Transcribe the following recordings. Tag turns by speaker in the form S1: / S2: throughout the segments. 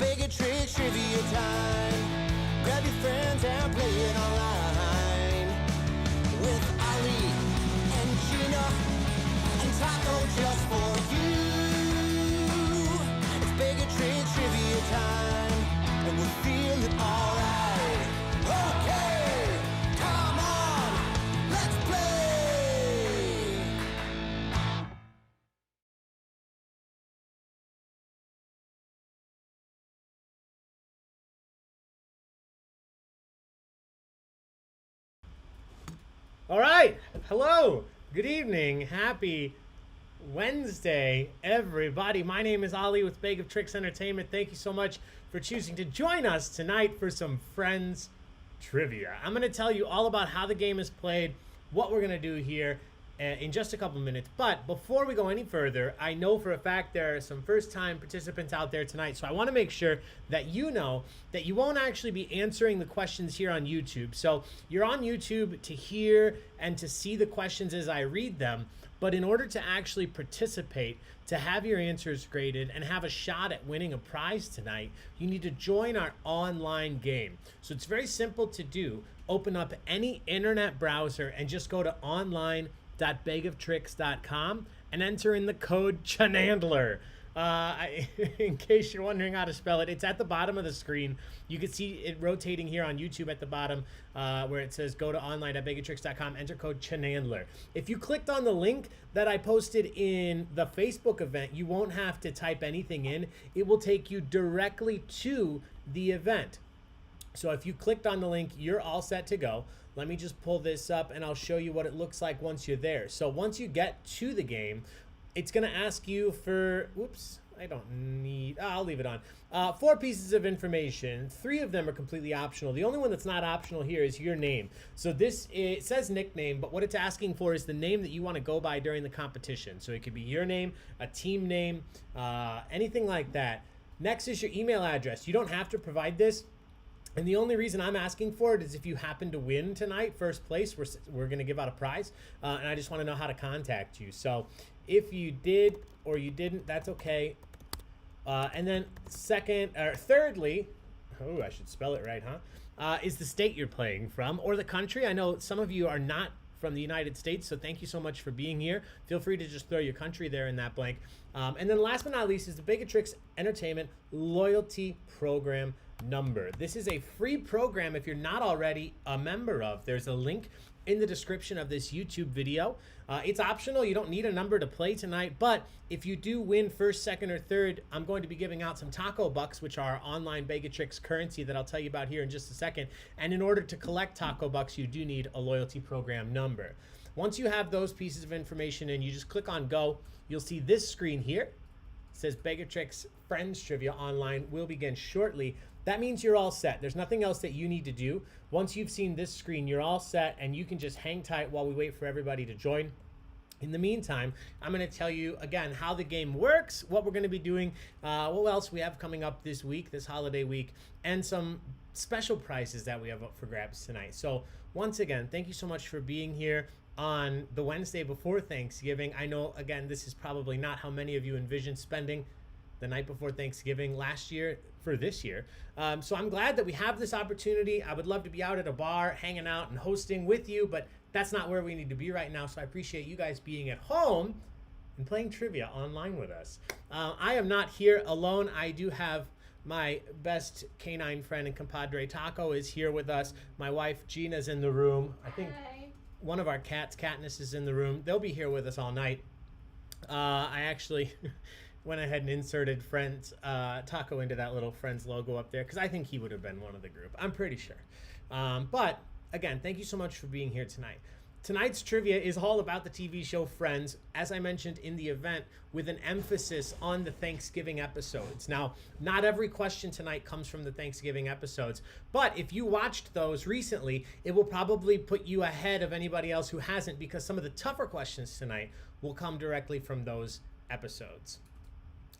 S1: Baig of Tricks trivia time. Grab your friends and play it online. With Ali and Gina and Taco just for you. It's Baig of Tricks trivia time, and we're feeling alright. Okay, come on, let's play.
S2: All right. Hello. Good evening. Happy Wednesday, everybody. My name is Ali with Baig of Tricks Entertainment. Thank you so much for choosing to join us tonight for some Friends trivia. I'm going to tell you all about how the game is played, what we're going to do here in just a couple minutes. But before we go any further, I know for a fact there are some first-time participants out there tonight, so I want to make sure that you know that you won't actually be answering the questions here on YouTube. So you're on YouTube to hear and to see the questions as I read them, but in order to actually participate, to have your answers graded and have a shot at winning a prize tonight, you need to join our online game. So it's very simple to do. Open up any internet browser and just go to online.baigoftricks.com and enter in the code CHANANDLER. In case you're wondering how to spell it, it's at the bottom of the screen. You can see it rotating here on YouTube at the bottom where it says go to online.baigoftricks.com, enter code CHANANDLER. If you clicked on the link that I posted in the Facebook event, you won't have to type anything in. It will take you directly to the event. So if you clicked on the link, you're all set to go. Let me just pull this up and I'll show you what it looks like once you're there. So once you get to the game, it's going to ask you for, whoops, I don't need, I'll leave it on. 4 pieces of information. 3 of them are completely optional. The only one that's not optional here is your name. So this, it says nickname, but what it's asking for is the name that you want to go by during the competition. So it could be your name, a team name, anything like that. Next is your email address. You don't have to provide this. And the only reason I'm asking for it is if you happen to win tonight, first place, we're going to give out a prize. And I just want to know how to contact you. So if you did or you didn't, that's okay. And then thirdly, oh, I should spell it right, huh? Is the state you're playing from or the country. I know some of you are not from the United States, so thank you so much for being here. Feel free to just throw your country there in that blank. And then last but not least is the Baig of Tricks Entertainment Loyalty Program number. This is a free program if you're not already a member of. There's a link in the description of this YouTube video. It's optional. You don't need a number to play tonight, but if you do win first, second, or third, I'm going to be giving out some Taco Bucks, which are online Baig of Tricks currency that I'll tell you about here in just a second. And in order to collect Taco Bucks, you do need a loyalty program number. Once you have those pieces of information and you just click on go, you'll see this screen here. It says Baig of Tricks Friends Trivia Online will begin shortly. That means you're all set. There's nothing else that you need to do. Once you've seen this screen, you're all set, and you can just hang tight while we wait for everybody to join. In the meantime, I'm going to tell you again how the game works, what we're going to be doing, what else we have coming up this week, this holiday week, and some special prizes that we have up for grabs tonight. So once again, thank you so much for being here on the Wednesday before Thanksgiving. I know, again, this is probably not how many of you envisioned spending the night before Thanksgiving last year for this year. So I'm glad that we have this opportunity. I would love to be out at a bar, hanging out and hosting with you, but that's not where we need to be right now. So I appreciate you guys being at home and playing trivia online with us. I am not here alone. I do have my best canine friend and compadre Taco is here with us. My wife Gina's in the room. I think one of our cats, Katniss, is in the room. They'll be here with us all night. I actually went ahead and inserted Friends Taco into that little Friends logo up there because I think he would have been one of the group. I'm pretty sure. But again, thank you so much for being here tonight. Tonight's trivia is all about the TV show Friends, as I mentioned in the event, with an emphasis on the Thanksgiving episodes. Now, not every question tonight comes from the Thanksgiving episodes, but if you watched those recently, it will probably put you ahead of anybody else who hasn't, because some of the tougher questions tonight will come directly from those episodes.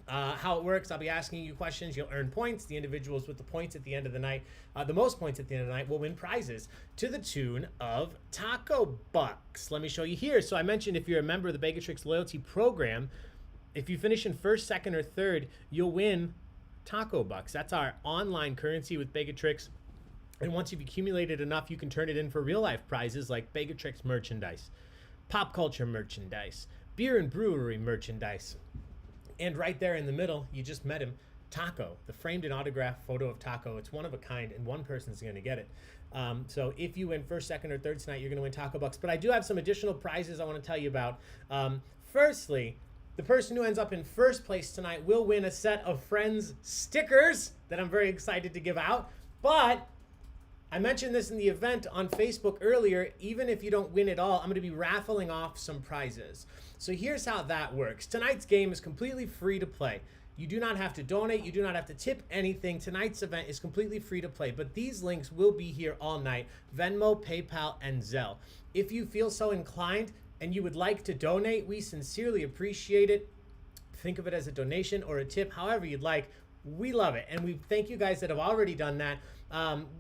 S2: How it works, I'll be asking you questions. You'll earn points. The individuals with the points at the end of the night, the most points at the end of the night, will win prizes to the tune of Taco Bucks. Let me show you here. So I mentioned if you're a member of the Baig of Tricks loyalty program, if you finish in first, second, or third, you'll win Taco Bucks. That's our online currency with Baigotricks. And once you've accumulated enough, you can turn it in for real life prizes like Baigotricks merchandise, pop culture merchandise, beer and brewery merchandise. And right there in the middle, you just met him, Taco, the framed and autographed photo of Taco. It's one of a kind, and one person's going to get it. So if you win first, second, or third tonight, you're going to win Taco Bucks. But I do have some additional prizes I want to tell you about. Firstly, the person who ends up in first place tonight will win a set of Friends stickers that I'm very excited to give out. But I mentioned this in the event on Facebook earlier. Even if you don't win it all, I'm going to be raffling off some prizes. So here's how that works. Tonight's game is completely free to play. You do not have to donate. You do not have to tip anything. Tonight's event is completely free to play, but these links will be here all night: Venmo, PayPal, and Zelle. If you feel so inclined and you would like to donate, we sincerely appreciate it. Think of it as a donation or a tip, however you'd like. We love it, and we thank you guys that have already done that.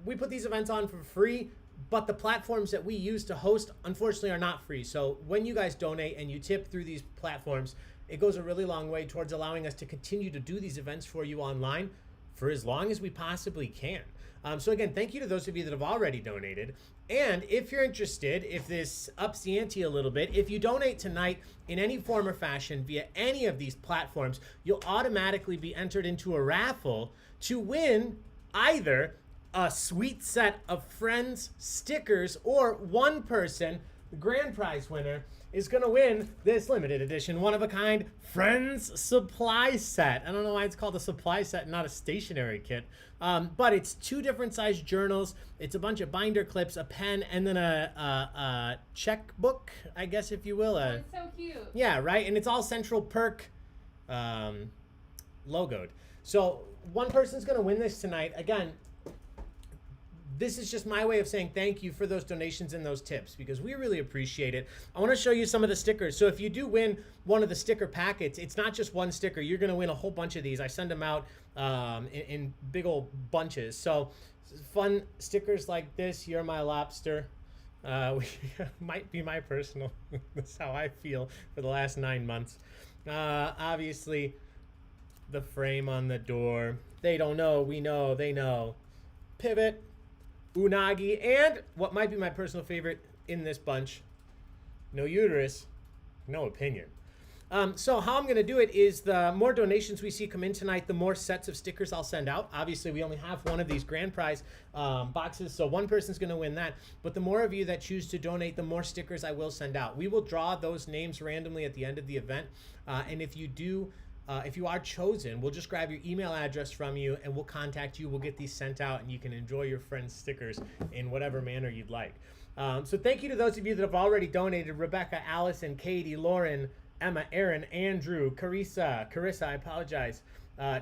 S2: We put these events on for free, but the platforms that we use to host, unfortunately, are not free. So when you guys donate and you tip through these platforms, it goes a really long way towards allowing us to continue to do these events for you online for as long as we possibly can. So again, thank you to those of you that have already donated. And if you're interested, if this ups the ante a little bit, if you donate tonight in any form or fashion via any of these platforms, you'll automatically be entered into a raffle to win either a sweet set of Friends stickers, or one person, the grand prize winner, is going to win this limited edition, one-of-a-kind Friends supply set. I don't know why it's called a supply set, not a stationery kit. But it's 2 different sized journals. It's a bunch of binder clips, a pen, and then a checkbook, I guess, if you will.
S3: It's so cute.
S2: Yeah, right? And it's all Central Perk logoed. So one person's going to win this tonight. Again, this is just my way of saying thank you for those donations and those tips, because we really appreciate it. I want to show you some of the stickers. So if you do win one of the sticker packets, it's not just one sticker. You're going to win a whole bunch of these. I send them out in big old bunches. So fun stickers like this, You're My Lobster. Might be my personal. That's how I feel for the last 9 months. Obviously, the frame on the door. They don't know. We know. They know. Pivot. Unagi, and what might be my personal favorite in this bunch, no uterus, no opinion. So how I'm going to do it is, the more donations we see come in tonight, the more sets of stickers I'll send out. Obviously, we only have one of these grand prize boxes, so one person's going to win that. But the more of you that choose to donate, the more stickers I will send out. We will draw those names randomly at the end of the event, and if you are chosen, we'll just grab your email address from you and we'll contact you. We'll get these sent out, and you can enjoy your Friends stickers in whatever manner you'd like. So thank you to those of you that have already donated: Rebecca, Allison, Katie, Lauren, Emma, Aaron, Andrew, Carissa, I apologize.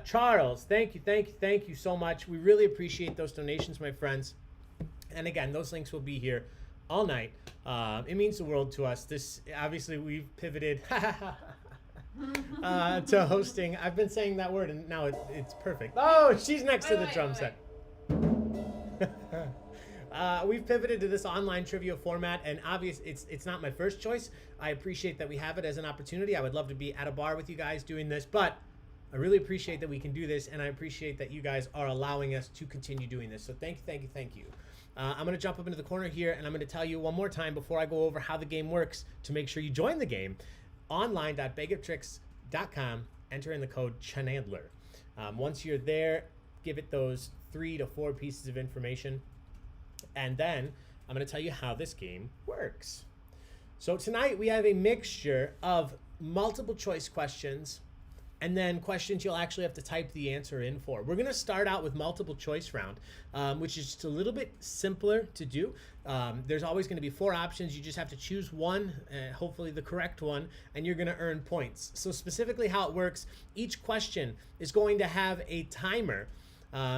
S2: Charles, thank you so much. We really appreciate those donations, my friends. And again, those links will be here all night. It means the world to us. This, obviously, we've pivoted to hosting. I've been saying that word, and now it's perfect. Oh, she's next to the drum set. We've pivoted to this online trivia format, and obviously it's not my first choice. I appreciate that we have it as an opportunity. I would love to be at a bar with you guys doing this, but I really appreciate that we can do this, and I appreciate that you guys are allowing us to continue doing this. So thank you. I'm going to jump up into the corner here, and I'm going to tell you one more time before I go over how the game works to make sure you join the game. Online.baigoftricks.com, enter in the code Chenandler. Once you're there, give it those 3 to 4 pieces of information, and then I'm going to tell you how this game works. So tonight we have a mixture of multiple choice questions and then questions you'll actually have to type the answer in for. We're going to start out with multiple choice round, which is just a little bit simpler to do. There's always going to be 4 options. You just have to choose one, hopefully the correct one, and you're going to earn points. So specifically how it works, each question is going to have a timer.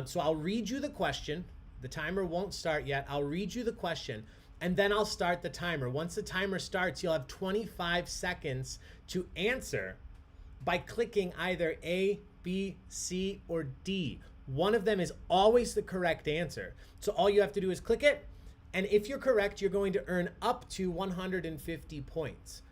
S2: So I'll read you the question. The timer won't start yet. I'll read you the question, and then I'll start the timer. Once the timer starts, you'll have 25 seconds to answer by clicking either A, B, C, or D. One of them is always the correct answer. So all you have to do is click it, and if you're correct, you're going to earn up to 150 points.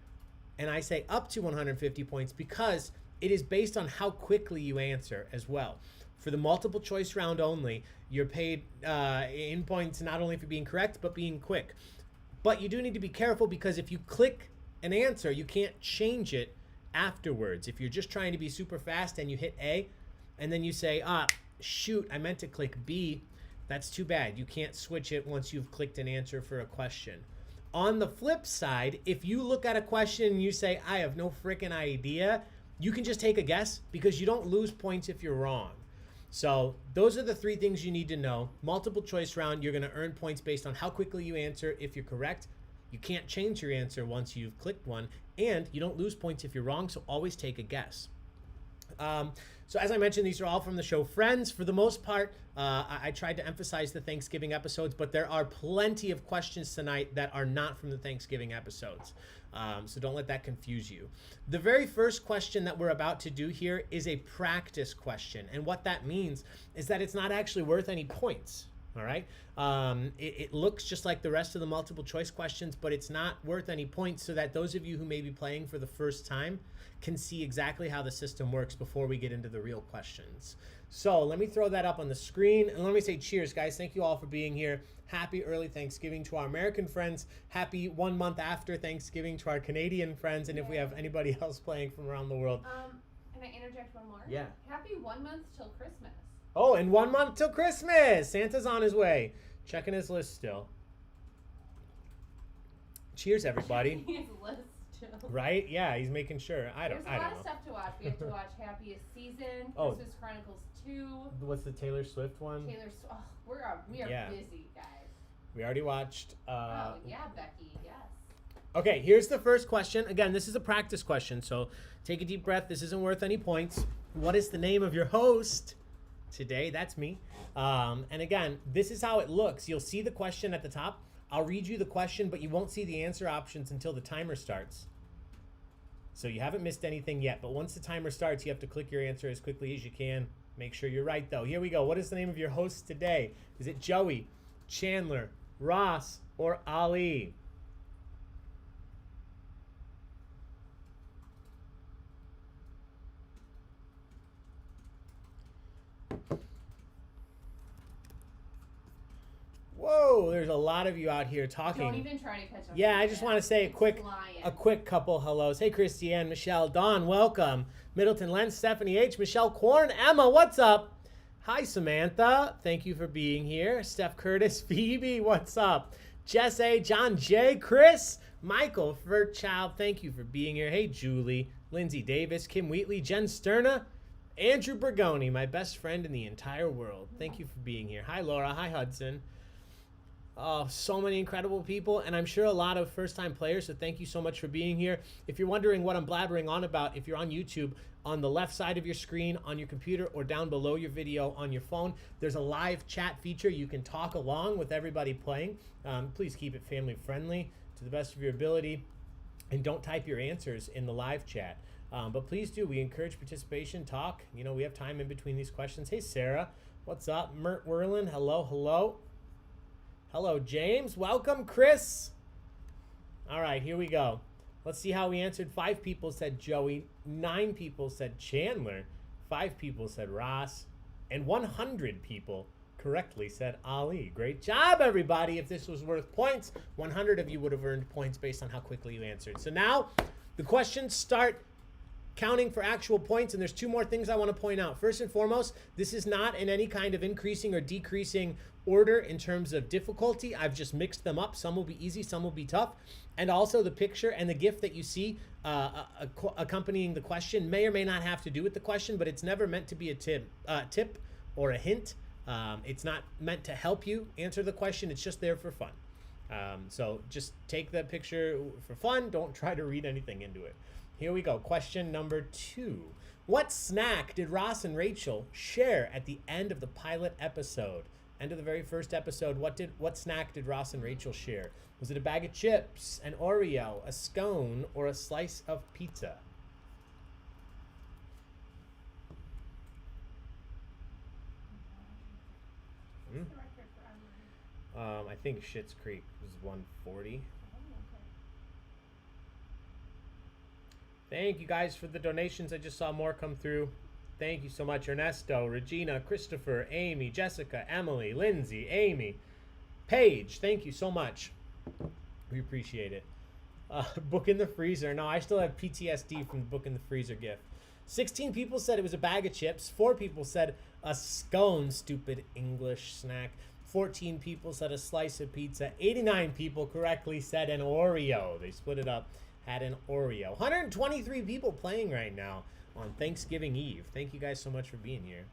S2: And I say up to 150 points because it is based on how quickly you answer as well. For the multiple choice round only, you're paid in points not only for being correct, but being quick. But you do need to be careful because if you click an answer, you can't change it afterwards. If you're just trying to be super fast and you hit A, and then you say, shoot, I meant to click B, that's too bad. You can't switch it once you've clicked an answer for a question. On the flip side, if you look at a question and you say, I have no freaking idea, you can just take a guess because you don't lose points if you're wrong. So those are the three things you need to know. Multiple choice round, you're going to earn points based on how quickly you answer. If you're correct, you can't change your answer once you've clicked one, and you don't lose points if you're wrong, so always take a guess. So as I mentioned, these are all from the show Friends. For the most part, I tried to emphasize the Thanksgiving episodes, but there are plenty of questions tonight that are not from the Thanksgiving episodes. So don't let that confuse you. The very first question that we're about to do here is a practice question. And what that means is that it's not actually worth any points. All right. It looks just like the rest of the multiple choice questions, but it's not worth any points, so that those of you who may be playing for the first time can see exactly how the system works before we get into the real questions. So let me throw that up on the screen, and let me say cheers, guys. Thank you all for being here. Happy early Thanksgiving to our American friends. Happy 1 month after Thanksgiving to our Canadian friends. And if we have anybody else playing from around the world.
S3: Can I interject one more?
S2: Yeah.
S3: Happy 1 month till Christmas.
S2: Oh, and 1 month till Christmas. Santa's on his way. Checking his list still. Cheers, everybody.
S3: His list too.
S2: Right? Yeah, he's making sure. I don't
S3: There's a lot
S2: know.
S3: of stuff to watch. We have to watch Happiest Season,
S2: Oh.
S3: Christmas Chronicles 2,
S2: What's the Taylor Swift one?
S3: Taylor Swift. Oh, we are busy, guys.
S2: We already watched.
S3: Oh, yeah, Becky, yes.
S2: Okay, here's the first question. Again, this is a practice question, so take a deep breath. This isn't worth any points. What is the name of your host today? That's me. And again, this is how it looks. You'll see the question at the top. I'll read you the question, but you won't see the answer options until the timer starts. So you haven't missed anything yet, but once the timer starts, you have to click your answer as quickly as you can. Make sure you're right, though. Here we go. What is the name of your host today? Is it Joey, Chandler, Ross, or Ali? Whoa, there's a lot of you out here talking.
S3: Don't even try to catch up.
S2: Yeah, I just want to say a quick couple hellos. Hey, Christiane, Michelle, Dawn, welcome. Middleton, Len, Stephanie H, Michelle Korn, Emma, what's up? Hi, Samantha. Thank you for being here. Steph Curtis, Phoebe, what's up? Jess A, John J, Chris, Michael Furchild, thank you for being here. Hey, Julie, Lindsay Davis, Kim Wheatley, Jen Sterna, Andrew Bergoni, my best friend in the entire world. Thank you for being here. Hi, Laura. Hi, Hudson. Oh, so many incredible people, and I'm sure a lot of first-time players, so thank you so much for being here. If you're wondering what I'm blabbering on about, if you're on YouTube, on the left side of your screen, on your computer, or down below your video on your phone, there's a live chat feature. You can talk along with everybody playing. Please keep it family-friendly to the best of your ability, and don't type your answers in the live chat. But please do. We encourage participation, talk. You know, we have time in between these questions. Hey, Sarah. What's up? Mert Werlin. Hello, hello. Hello, James. Welcome, Chris. All right, here we go. Let's see how we answered. 5 people said Joey. 9 people said Chandler. 5 people said Ross. And 100 people correctly said Ali. Great job, everybody. If this was worth points, 100 of you would have earned points based on how quickly you answered. So now the questions start counting for actual points, and there's 2 more things I want to point out. First and foremost, this is not in any kind of increasing or decreasing order in terms of difficulty. I've just mixed them up. Some will be easy, some will be tough. And also the picture and the GIF that you see accompanying the question may or may not have to do with the question, but it's never meant to be a tip or a hint. It's not meant to help you answer the question. It's just there for fun. So just take the picture for fun. Don't try to read anything into it. Here we go. Question number 2. What snack did Ross and Rachel share at the end of the pilot episode? End of the very first episode, what snack did Ross and Rachel share? Was it a bag of chips, an Oreo, a scone, or a slice of pizza? I think Schitt's Creek was 140. Thank you guys for the donations. I just saw more come through. Thank you so much, Ernesto, Regina, Christopher, Amy, Jessica, Emily, Lindsay, Amy, Paige. Thank you so much. We appreciate it. Book in the freezer. No, I still have PTSD from the book in the freezer gift. 16 people said it was a bag of chips. 4 people said a scone, stupid English snack. 14 people said a slice of pizza. 89 people correctly said an Oreo. They split it up, had an Oreo. 123 people playing right now on Thanksgiving Eve. Thank you guys so much for being here.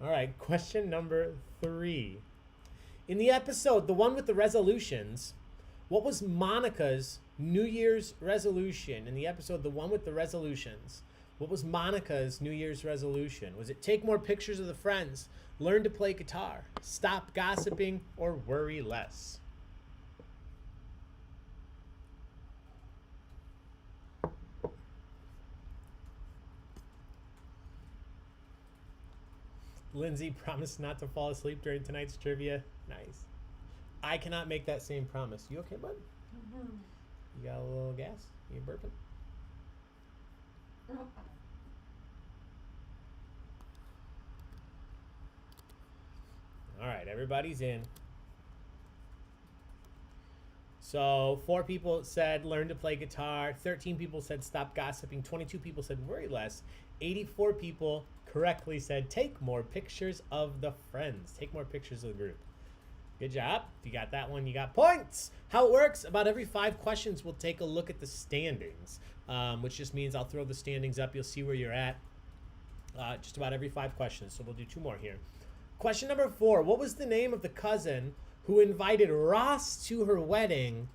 S2: All right, question number 3. In the episode, the one with the resolutions, what was Monica's New Year's resolution? In the episode, the one with the resolutions, what was Monica's New Year's resolution? Was it take more pictures of the friends, learn to play guitar, stop gossiping, or worry less? Lindsay promised not to fall asleep during tonight's trivia. Nice. I cannot make that same promise. You okay, bud?
S3: Mm-hmm.
S2: You got a little gas? You burping? All right, everybody's in. So 4 people said learn to play guitar. 13 people said stop gossiping. 22 people said worry less. 84 people correctly said take more pictures of the friends. Take more pictures of the group. Good job. If you got that one, you got points. How it works, about every 5 questions, we'll take a look at the standings, which just means I'll throw the standings up. You'll see where you're at just about every 5 questions. So we'll do 2 more here. Question number 4. What was the name of the cousin who invited Ross to her wedding,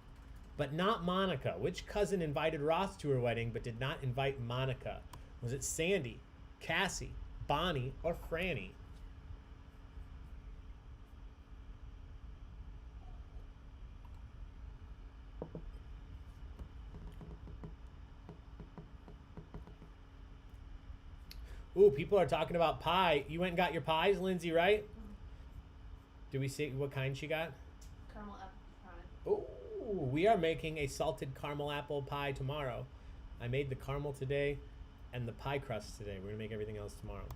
S2: but not Monica? Which cousin invited Ross to her wedding, but did not invite Monica? Was it Sandy, Cassie, Bonnie, or Franny? Ooh, people are talking about pie. You went and got your pies, Lindsay, right? Did we see what kind she got?
S3: Caramel apple pie.
S2: Ooh, we are making a salted caramel apple pie tomorrow. I made the caramel today and the pie crust today. We're going to make everything else tomorrow.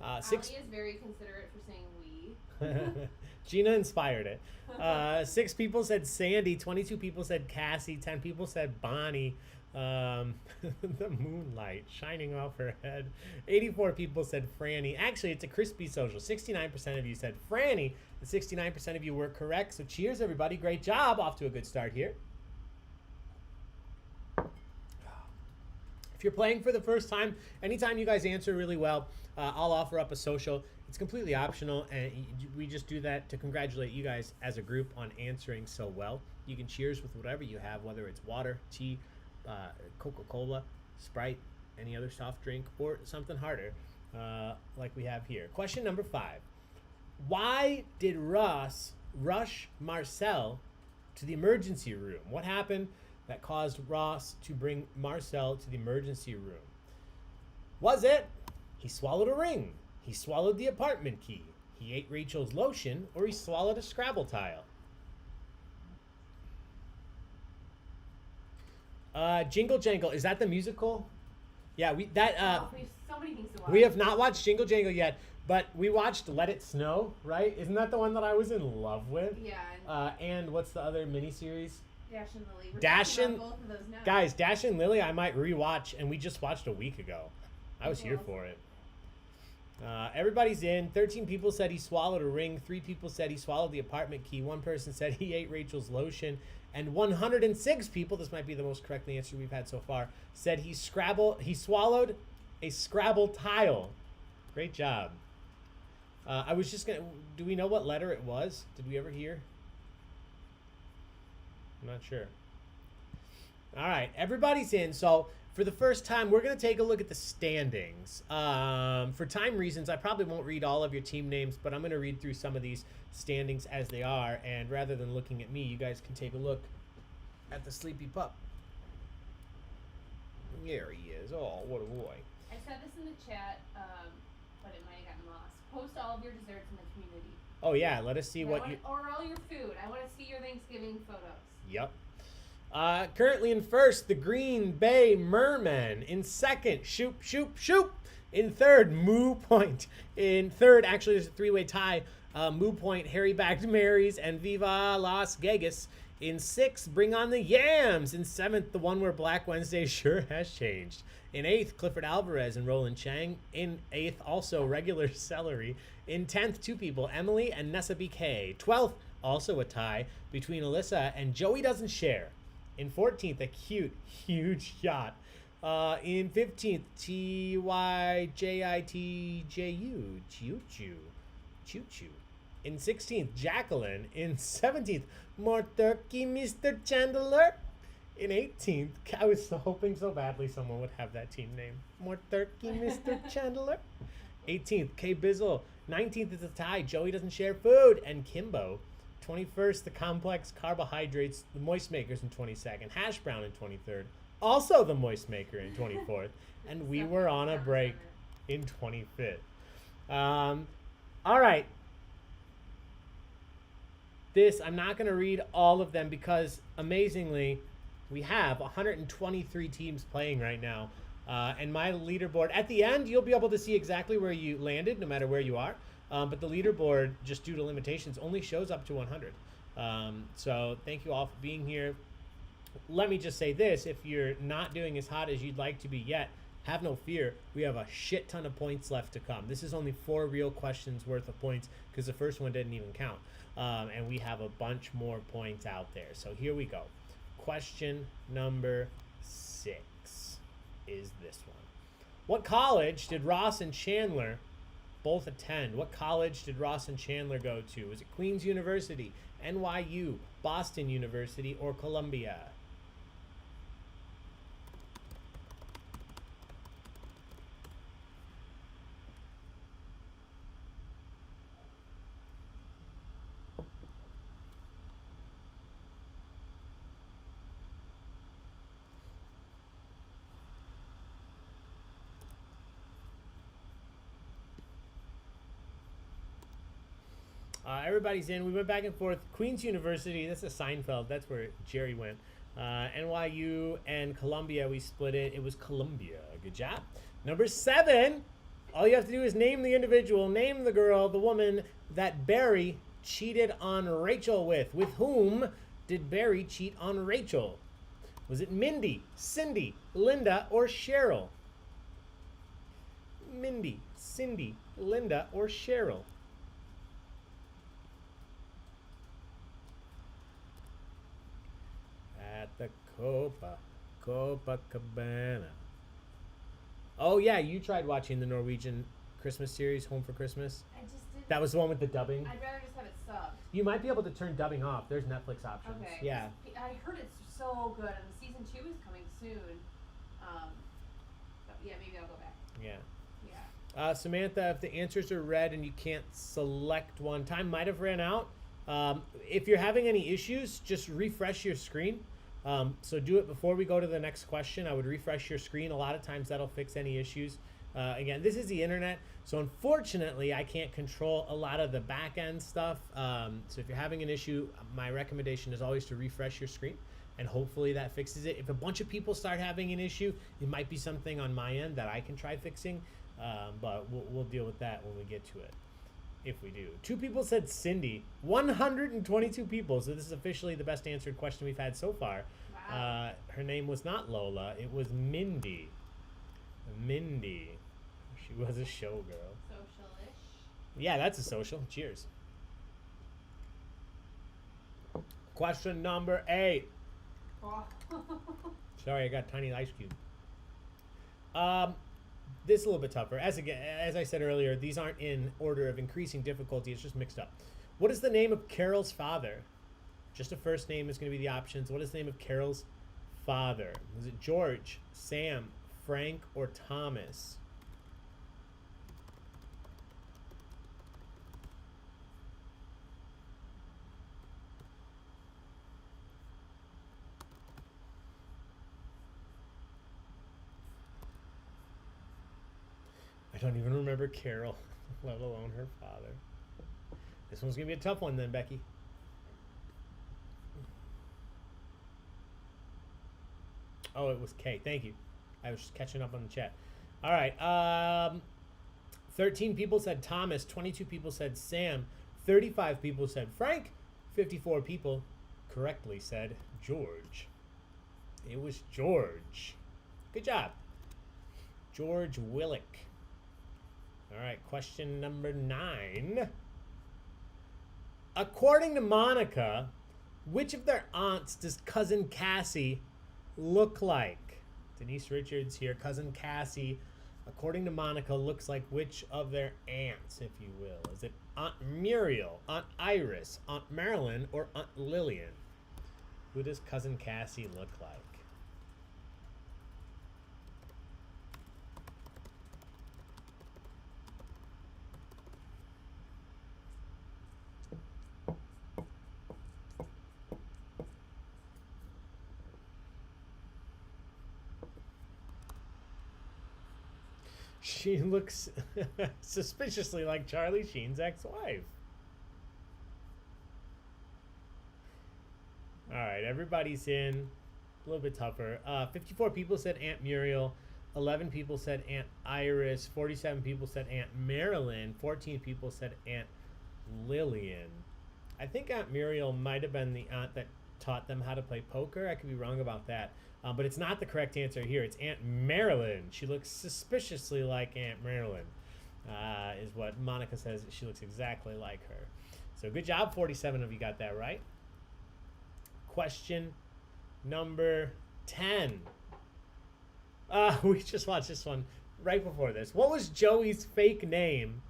S3: Allie is very considerate for saying we.
S2: Gina inspired it. 6 people said Sandy. 22 people said Cassie. 10 people said Bonnie. The moonlight shining off her head. 84 people said Franny. Actually, it's a crispy social. 69% of you said Franny, and 69% of you were correct. So cheers, everybody. Great job. Off to a good start here. If you're playing for the first time, anytime you guys answer really well, I'll offer up a social. It's completely optional, and we just do that to congratulate you guys as a group on answering so well. You can cheers with whatever you have, whether it's water, tea, Coca-Cola, Sprite, any other soft drink, or something harder like we have here. Question number 5. Why did Ross rush Marcel to the emergency room? What happened that caused Ross to bring Marcel to the emergency room? Was it he swallowed a ring, he swallowed the apartment key, he ate Rachel's lotion, or he swallowed a Scrabble tile? Jingle Jangle, is that the musical? Yeah, we have
S3: so many things to watch.
S2: We have not watched Jingle Jangle yet, but we watched Let It Snow, right? Isn't that the one that I was in love with?
S3: Yeah.
S2: And what's the other miniseries?
S3: Dash and Lily. We're
S2: Dash
S3: talking
S2: and
S3: about both of those now.
S2: Guys, Dash and Lily, I might rewatch, and we just watched a week ago. I was here for it. Everybody's in. 13 people said he swallowed a ring. 3 people said he swallowed the apartment key. 1 person said he ate Rachel's lotion. And 106 people, this might be the most correctly answered we've had so far, said he swallowed a Scrabble tile. Great job. I was just going to, do we know what letter it was? Did we ever hear? I'm not sure. All right, everybody's in. So for the first time, we're going to take a look at the standings. For time reasons, I probably won't read all of your team names, but I'm going to read through some of these standings as they are. And rather than looking at me, you guys can take a look at the sleepy pup. There he is. Oh, what a boy.
S3: I said this in the chat, but it might have gotten lost. Post all of your desserts in the community.
S2: Oh, yeah. Let us see what you...
S3: Or all your food. I want to see your Thanksgiving photos.
S2: Yep. Currently in first, the Green Bay Mermen. In second, Shoop, Shoop, Shoop. In third, Moo Point. In third, actually, there's a three-way tie. Moo Point, Harry Bagged Marys, and Viva Las Vegas. In sixth, Bring on the Yams. In seventh, the one where Black Wednesday sure has changed. In eighth, Clifford Alvarez and Roland Chang. In eighth, also regular celery. In 10th, two people, Emily and Nessa BK. 12th, also a tie between Alyssa and Joey Doesn't Share. In 14th, a cute, huge yacht. In 15th, TYJITJU, Choo Choo, Choo Choo. In 16th, Jacqueline. In 17th, More Turkey, Mr. Chandler. In 18th, I was hoping so badly someone would have that team name. More Turkey, Mr. Chandler. 18th, K Bizzle. 19th is a tie, Joey Doesn't Share Food. And Kimbo. 21st, the Complex Carbohydrates, the Moist Makers in 22nd. Hash Brown in 23rd. Also the Moist Maker in 24th. And we were on a break in 25th. All right. I'm not going to read all of them because, amazingly, we have 123 teams playing right now. And my leaderboard, at the end, you'll be able to see exactly where you landed, no matter where you are. But the leaderboard, just due to limitations, only shows up to 100. So thank you all for being here. Let me just say this. If you're not doing as hot as you'd like to be yet, have no fear. We have a shit ton of points left to come. This is only 4 real questions worth of points because the first one didn't even count. And we have a bunch more points out there. So here we go. Question number 6 is this one. What college did Ross and Chandler both attend? What college did Ross and Chandler go to? Was it Queen's University, NYU, Boston University, or Columbia? Everybody's in. We went back and forth. Queen's University, that's a Seinfeld. That's where Jerry went. NYU and Columbia, we split it. It was Columbia. Good job. Number 7, all you have to do is name the individual, name the girl, the woman that Barry cheated on Rachel with. With whom did Barry cheat on Rachel? Was it Mindy, Cindy, Linda, or Cheryl? Mindy, Cindy, Linda, or Cheryl? At the Copacabana. Oh yeah, you tried watching the Norwegian Christmas series, Home for Christmas.
S3: I just did.
S2: That was the one with the dubbing.
S3: I'd rather just have it subbed.
S2: You might be able to turn dubbing off. There's Netflix options.
S3: Okay.
S2: Yeah.
S3: I heard it's so good, and season 2 is coming soon. But yeah, maybe I'll go back.
S2: Yeah.
S3: Yeah.
S2: Samantha, if the answers are red and you can't select one, time might have ran out. If you're having any issues, just refresh your screen. So do it before we go to the next question. I would refresh your screen. A lot of times that'll fix any issues. Again, this is the internet, so unfortunately I can't control a lot of the back end stuff. So if you're having an issue, my recommendation is always to refresh your screen, and hopefully that fixes it. If a bunch of people start having an issue, it might be something on my end that I can try fixing, but we'll deal with that when we get to it. If we do. 2 people said Cindy. 122 people. So this is officially the best answered question we've had so far.
S3: Wow.
S2: Her name was not Lola. It was Mindy. Mindy. She was a showgirl.
S3: Social-ish.
S2: Yeah, that's a social. Cheers. Question number 8.
S3: Oh.
S2: Sorry, I got tiny ice cube. This is a little bit tougher. As I said earlier, these aren't in order of increasing difficulty. It's just mixed up. What is the name of Carol's father? Just a first name is going to be the options. What is the name of Carol's father? Was it George, Sam, Frank, or Thomas? I don't even remember Carol, let alone her father. This one's going to be a tough one then, Becky. Oh, it was K. Thank you. I was just catching up on the chat. All right. 13 people said Thomas. 22 people said Sam. 35 people said Frank. 54 people correctly said George. It was George. Good job. George Willick. All right, question number 9. According to Monica, which of their aunts does cousin Cassie look like? Denise Richards here. Cousin Cassie, according to Monica, looks like which of their aunts, if you will? Is it Aunt Muriel, Aunt Iris, Aunt Marilyn, or Aunt Lillian? Who does cousin Cassie look like? She looks suspiciously like Charlie Sheen's ex-wife. All right, everybody's in. A little bit tougher. 54 people said Aunt Muriel. 11 people said Aunt Iris. 47 people said Aunt Marilyn. 14 people said Aunt Lillian. I think Aunt Muriel might have been the aunt that taught them how to play poker. I could be wrong about that. But it's not the correct answer here. It's Aunt Marilyn. She looks suspiciously like Aunt Marilyn, is what Monica says. She looks exactly like her. So good job. 47 of you got that right. Question number 10. We just watched this one right before this. What was Joey's fake name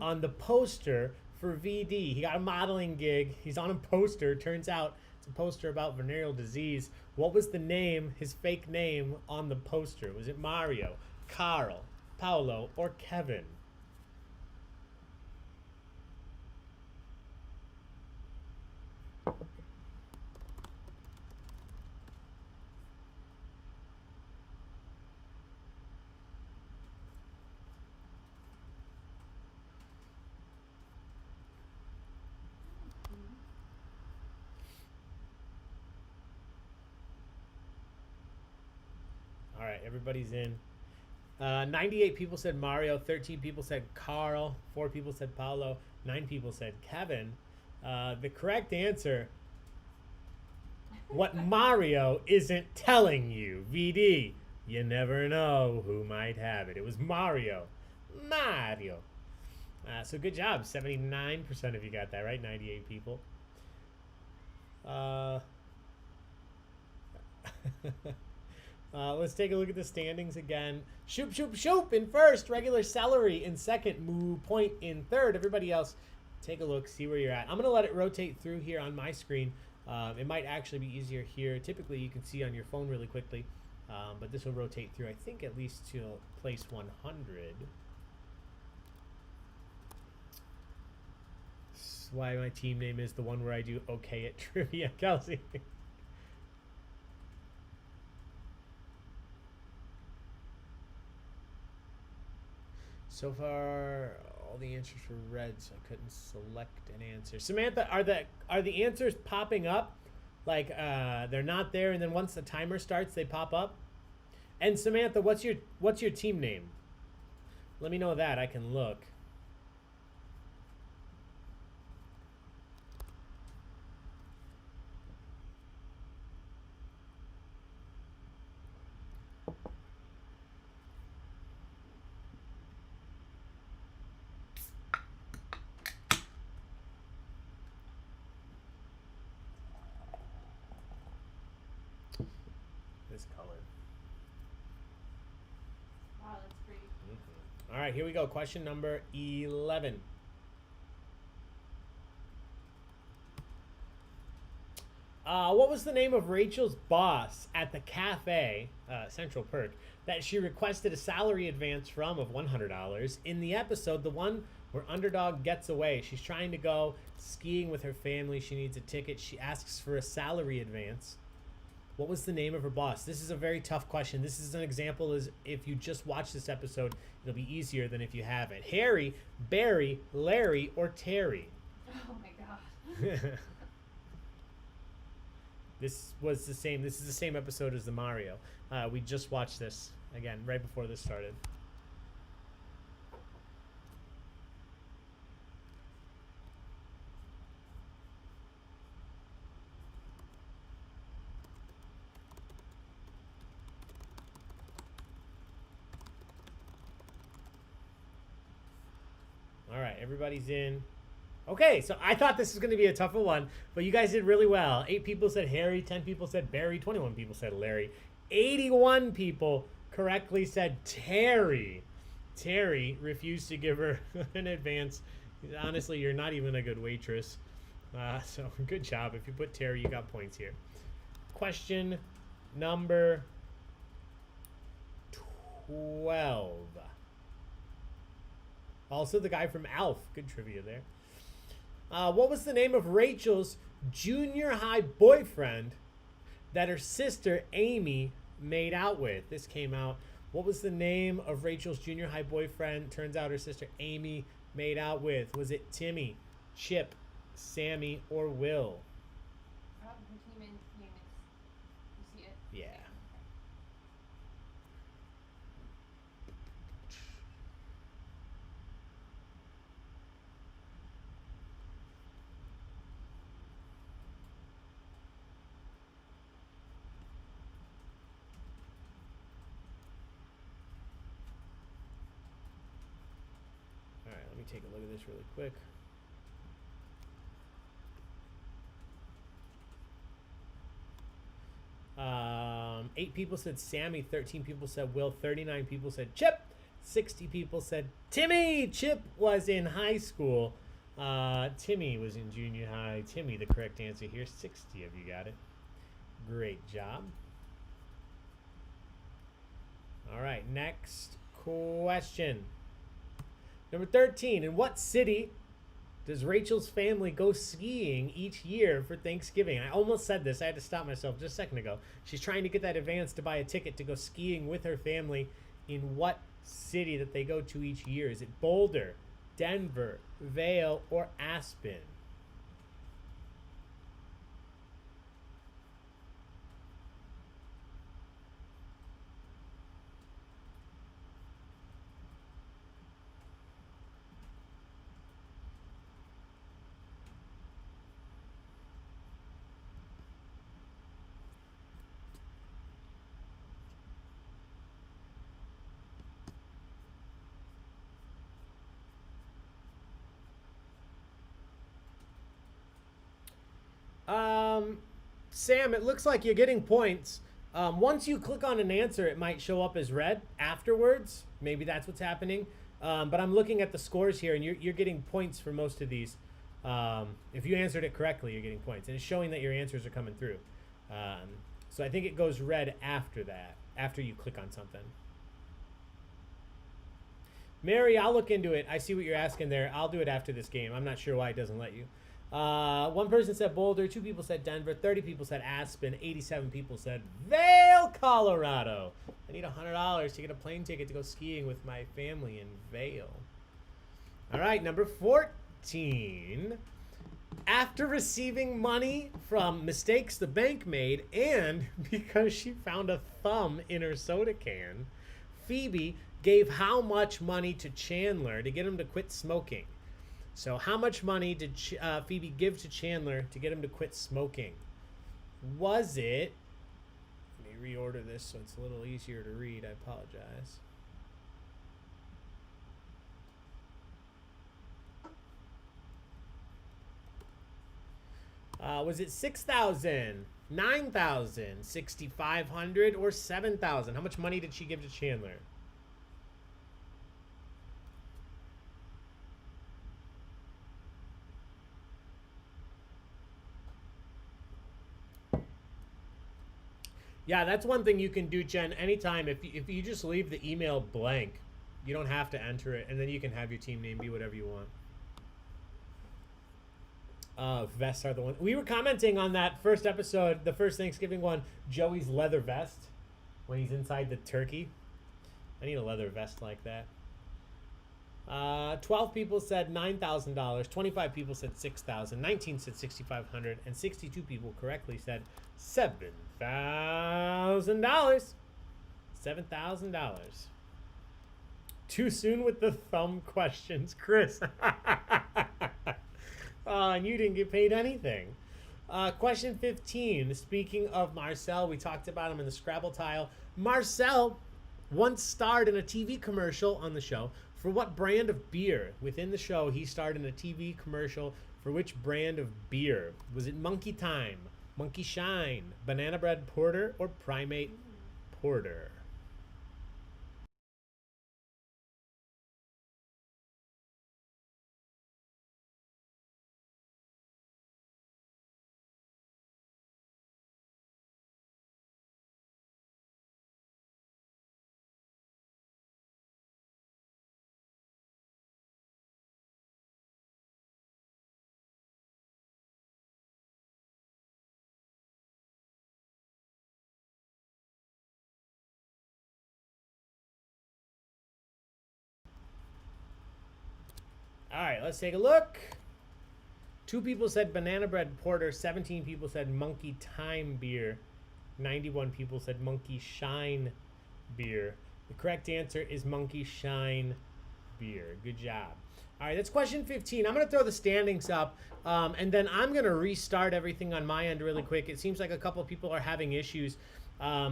S2: on the poster for VD? He got a modeling gig. He's on a poster. Turns out it's a poster about venereal disease. What was the name, his fake name on the poster? Was it Mario, Carl, Paolo, or Kevin? All right, everybody's in. 98 people said Mario, 13 people said Carl, 4 people said Paolo, 9 people said Kevin. The correct answer, what Mario isn't telling you, VD. You never know who might have it. It was Mario. Mario. So good job. 79% of you got that right, 98 people. Let's take a look at the standings again. Shoop, shoop, shoop in first. Regular Celery in second. Moo Point in third. Everybody else, take a look, see where you're at. I'm going to let it rotate through here on my screen. It might actually be easier here. Typically, you can see on your phone really quickly. But this will rotate through, I think, at least to place 100. That's why my team name is the one where I do okay at trivia, Kelsey. So far, all the answers were red, so I couldn't select an answer. Samantha, are the answers popping up? Like they're not there, and then once the timer starts, they pop up? And Samantha, what's your team name? Let me know that. I can look. This color.
S3: Wow, that's pretty.
S2: Mm-hmm. All right, here we go. Question number 11. What was the name of Rachel's boss at the cafe, Central Perk, that she requested a salary advance from of $100 in the episode, the one where Underdog gets away? She's trying to go skiing with her family. She needs a ticket. She asks for a salary advance. What was the name of her boss? This is a very tough question. This is an example as if you just watch this episode, it'll be easier than if you haven't. Harry, Barry, Larry, or Terry?
S3: Oh my god.
S2: This is the same episode as the Mario. We just watched this again right before this started. everybody's in. Okay, so I thought this was going to be a tougher one, but you guys did really well. 8 people said Harry, 10 people said Barry, 21 people said Larry, 81 people correctly said Terry. Terry refused to give her an advance. Honestly, you're not even a good waitress. So good job. If you put Terry, you got points here. Question number 12. Also the guy from Alf. Good trivia there. What was the name of Rachel's junior high boyfriend that her sister Amy made out with? This came out. What was the name of Rachel's junior high boyfriend? Turns out her sister Amy made out with. Was it Timmy, Chip, Sammy, or Will?
S3: Oh, her name is, you see it?
S2: Yeah. All right, let me take a look at this really quick. Um, 8 people said Sammy, 13 people said Will, 39 people said Chip, 60 people said Timmy. Chip was in high school. Timmy was in junior high. Timmy, the correct answer here. 60 of you got it. Great job. All right, next question. Number 13. In what city does Rachel's family go skiing each year for Thanksgiving? I almost said this. I had to stop myself just a second ago. She's trying to get that advance to buy a ticket to go skiing with her family. In what city that they go to each year? Is it Boulder, Denver, Vail, or Aspen? Sam, it looks like you're getting points. Once you click on an answer, it might show up as red afterwards. Maybe that's what's happening. But I'm looking at the scores here, and you're getting points for most of these. If you answered it correctly, you're getting points. And it's showing that your answers are coming through. So I think it goes red after that, after you click on something. Mary, I'll look into it. I see what you're asking there. I'll do it after this game. I'm not sure why it doesn't let you. 1 person said Boulder, 2 people said Denver, 30 people said Aspen, 87 people said Vail, Colorado. I need $100 to get a plane ticket to go skiing with my family in Vail. All right, number 14. After receiving money from mistakes the bank made and because she found a thumb in her soda can, Phoebe gave how much money to Chandler to get him to quit smoking? So how much money did Phoebe give to Chandler to get him to quit smoking? Was it... Let me reorder this so it's a little easier to read. I apologize. Was it $6,000, $9,000, $6,500, or $7,000? How much money did she give to Chandler? Yeah, that's one thing you can do, Jen. Anytime, if you just leave the email blank, you don't have to enter it, and then you can have your team name be whatever you want. Vests are the one. We were commenting on that first episode, the first Thanksgiving one, Joey's leather vest when he's inside the turkey. I need a leather vest like that. 12 people said $9,000, 25 people said $6,000, 19 said $6,500, and 62 people correctly said $7,000. $7,000. Too soon with the thumb questions, Chris. And you didn't get paid anything. Question 15. Speaking of Marcel, we talked about him in the Scrabble tile. Marcel once starred in a TV commercial on the show for For what brand of beer? Within the show, he starred in a TV commercial for which brand of beer? Was it Monkey Time, Monkey Shine, Banana Bread Porter, or Primate Porter? All right, let's take a look. 2 people said Banana Bread Porter. 17 people said Monkey Time beer. 91 people said Monkey Shine beer. The correct answer is Monkey Shine beer. Good job. All right, that's question 15. I'm going to throw the standings up, and then I'm going to restart everything on my end really quick. It seems like a couple of people are having issues. I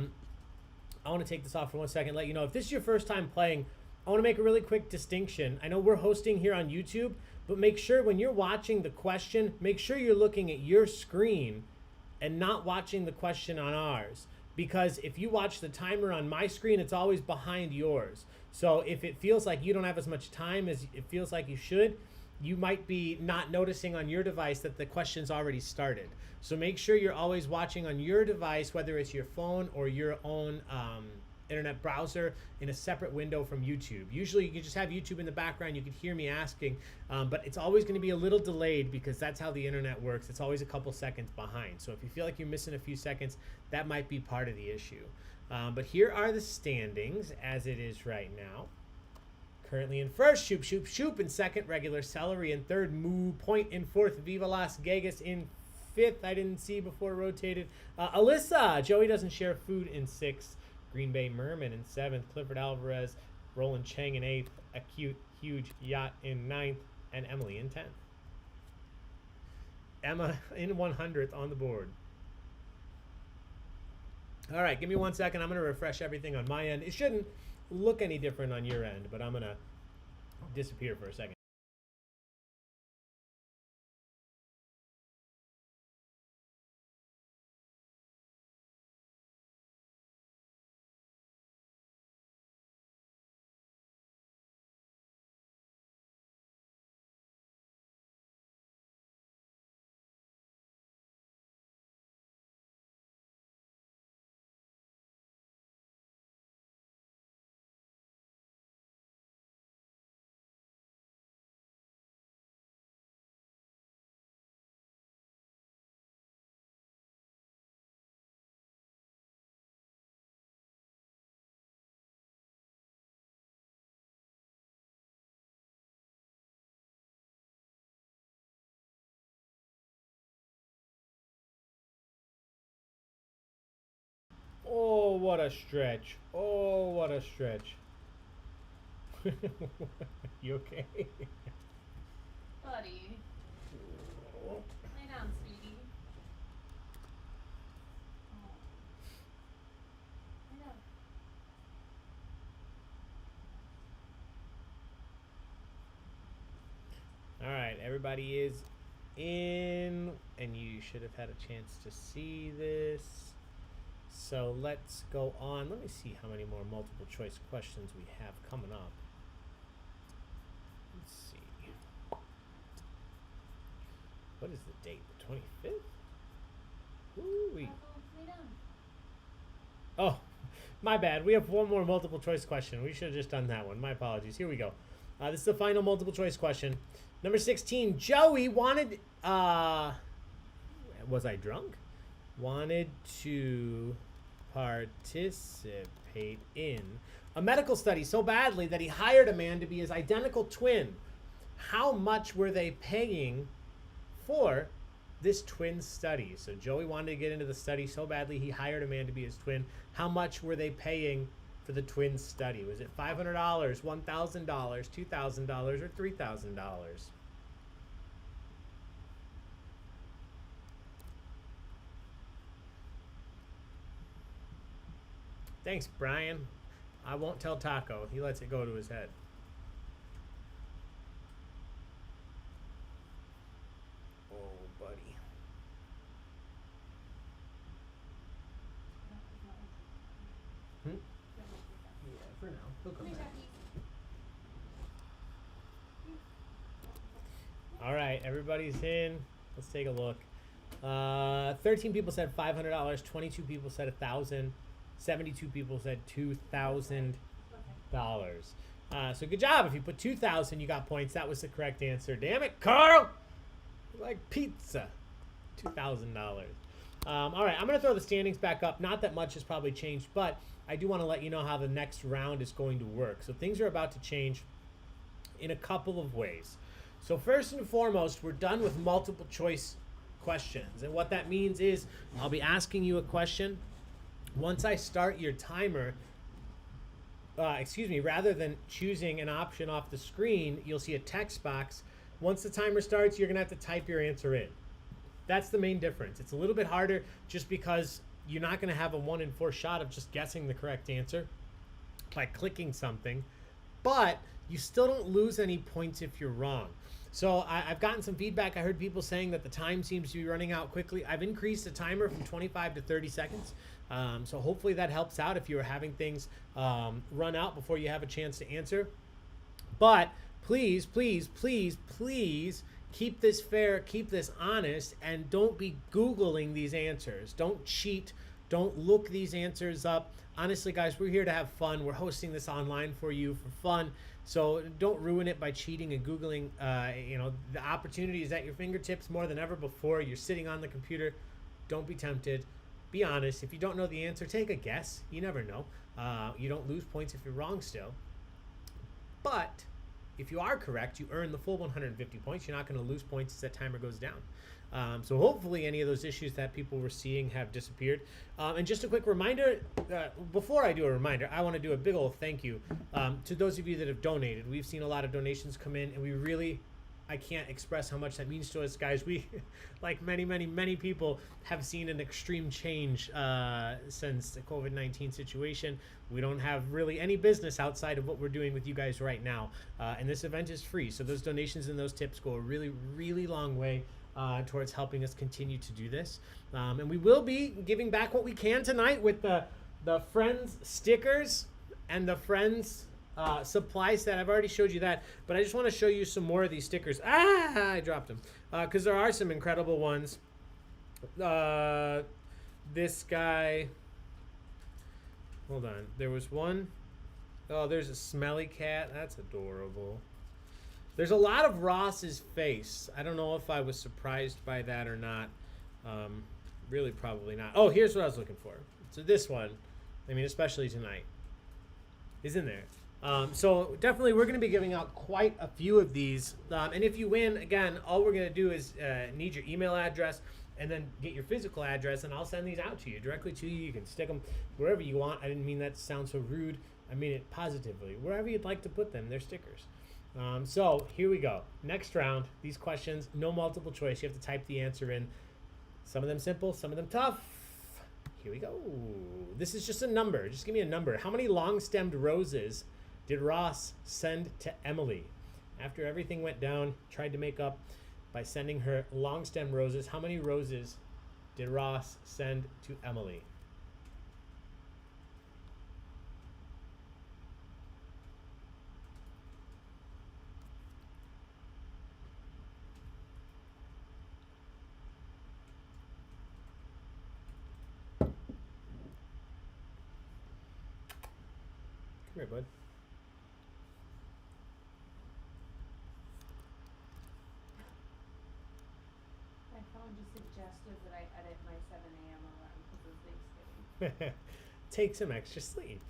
S2: want to take this off for 1 second, let you know if this is your first time playing, I want to make a really quick distinction. I know we're hosting here on YouTube, but make sure when you're watching the question, make sure you're looking at your screen and not watching the question on ours. Because if you watch the timer on my screen, it's always behind yours. So if it feels like you don't have as much time as it feels like you should, you might be not noticing on your device that the question's already started. So make sure you're always watching on your device, whether it's your phone or your own internet browser, in a separate window from YouTube. Usually you can just have YouTube in the background, you can hear me asking, but it's always going to be a little delayed because that's how the internet works. It's always a couple seconds behind. So if you feel like you're missing a few seconds, that might be part of the issue. But here are the standings as it is right now. Currently in first, Shoop Shoop Shoop. In second, Regular Celery. In third, Moo Point. In fourth, Viva Las Vegas. In fifth, I didn't see before rotated, Alyssa. Joey doesn't share food. In sixth, Green Bay Merman. In seventh, Clifford Alvarez. Roland Chang in eighth. A Cute Huge Yacht in ninth. And Emily in 10th. Emma in 100th on the board. All right, give me 1 second. I'm going to refresh everything on my end. It shouldn't look any different on your end, but I'm going to disappear for a second. Oh, what a stretch. Oh, what a stretch. You okay?
S3: Buddy. Lay down, sweetie. Oh. Lay down.
S2: All right, everybody is in, and you should have had a chance to see this. So let's go on. Let me see how many more multiple choice questions we have coming up. Let's see. What is the date? The 25th? Ooh-wee.
S3: Lay down.
S2: Oh, my bad. We have one more multiple choice question. We should have just done that one. My apologies. Here we go. This is the final multiple choice question. Number 16. Joey wanted... was I drunk? Wanted to participate in a medical study so badly that he hired a man to be his identical twin. How much were they paying for this twin study? So Joey wanted to get into the study so badly he hired a man to be his twin. How much were they paying for the twin study? Was it $500, $1,000, $2,000, or $3,000? Thanks, Brian. I won't tell Taco. He lets it go to his head. He'll come
S3: Come here,
S2: back.
S3: Jackie.
S2: All right, everybody's in. Let's take a look. 13 people said $500. 22 people said $1,000. 72 people said $2,000. So good job. If you put 2,000, you got points. That was the correct answer. Damn it, Carl! You like pizza. $2,000. All right, I'm going to throw the standings back up. Not that much has probably changed, but I do want to let you know how the next round is going to work. So things are about to change in a couple of ways. So first and foremost, we're done with multiple choice questions. And what that means is I'll be asking you a question. Once I start your timer, rather than choosing an option off the screen, you'll see a text box. Once the timer starts, you're going to have to type your answer in. That's the main difference. It's a little bit harder just because you're not going to have a 1 in 4 shot of just guessing the correct answer by clicking something, but you still don't lose any points if you're wrong. So I've gotten some feedback. I heard people saying that the time seems to be running out quickly. I've increased the timer from 25 to 30 seconds. So hopefully that helps out if you were having things run out before you have a chance to answer. But please, please, please, please keep this fair, keep this honest, and don't be Googling these answers. Don't cheat. Don't look these answers up. Honestly, guys, we're here to have fun. We're hosting this online for you for fun. So don't ruin it by cheating and Googling. The opportunity is at your fingertips more than ever before. You're sitting on the computer. Don't be tempted. Be honest. If you don't know the answer, take a guess. You never know. You don't lose points if you're wrong still. But if you are correct, you earn the full 150 points. You're not going to lose points as that timer goes down. So hopefully any of those issues that people were seeing have disappeared. And just a quick reminder, before I do a reminder, I want to do a big old thank you to those of you that have donated. We've seen a lot of donations come in, and we really, I can't express how much that means to us, guys. We, like many, many, many people, have seen an extreme change since the COVID-19 situation. We don't have really any business outside of what we're doing with you guys right now. And this event is free, so those donations and those tips go a really, really long way towards helping us continue to do this. And we will be giving back what we can tonight with the Friends stickers and the Friends supply set. I've already showed you that, but I just want to show you some more of these stickers. I dropped them because there are some incredible ones. This guy, hold on, there was one. Oh, there's a smelly cat. That's adorable. There's a lot of Ross's face. I don't know if I was surprised by that or not. Really probably not. Oh, here's what I was looking for. So this one, I mean, especially tonight, is in there. So definitely we're going to be giving out quite a few of these. And if you win, again, all we're going to do is need your email address and then get your physical address, and I'll send these out to you, directly to you. You can stick them wherever you want. I didn't mean that to sound so rude. I mean it positively. Wherever you'd like to put them, they're stickers. So here we go. Next round, these questions, no multiple choice. You have to type the answer in. Some of them simple, some of them tough. Here we go. This is just a number. Just give me a number. How many long-stemmed roses did Ross send to Emily? After everything went down, tried to make up by sending her long-stemmed roses. How many roses did Ross send to Emily? Come here, bud.
S3: My phone just suggested that I edit my 7 a.m. alarm because of Thanksgiving.
S2: Take some extra sleep.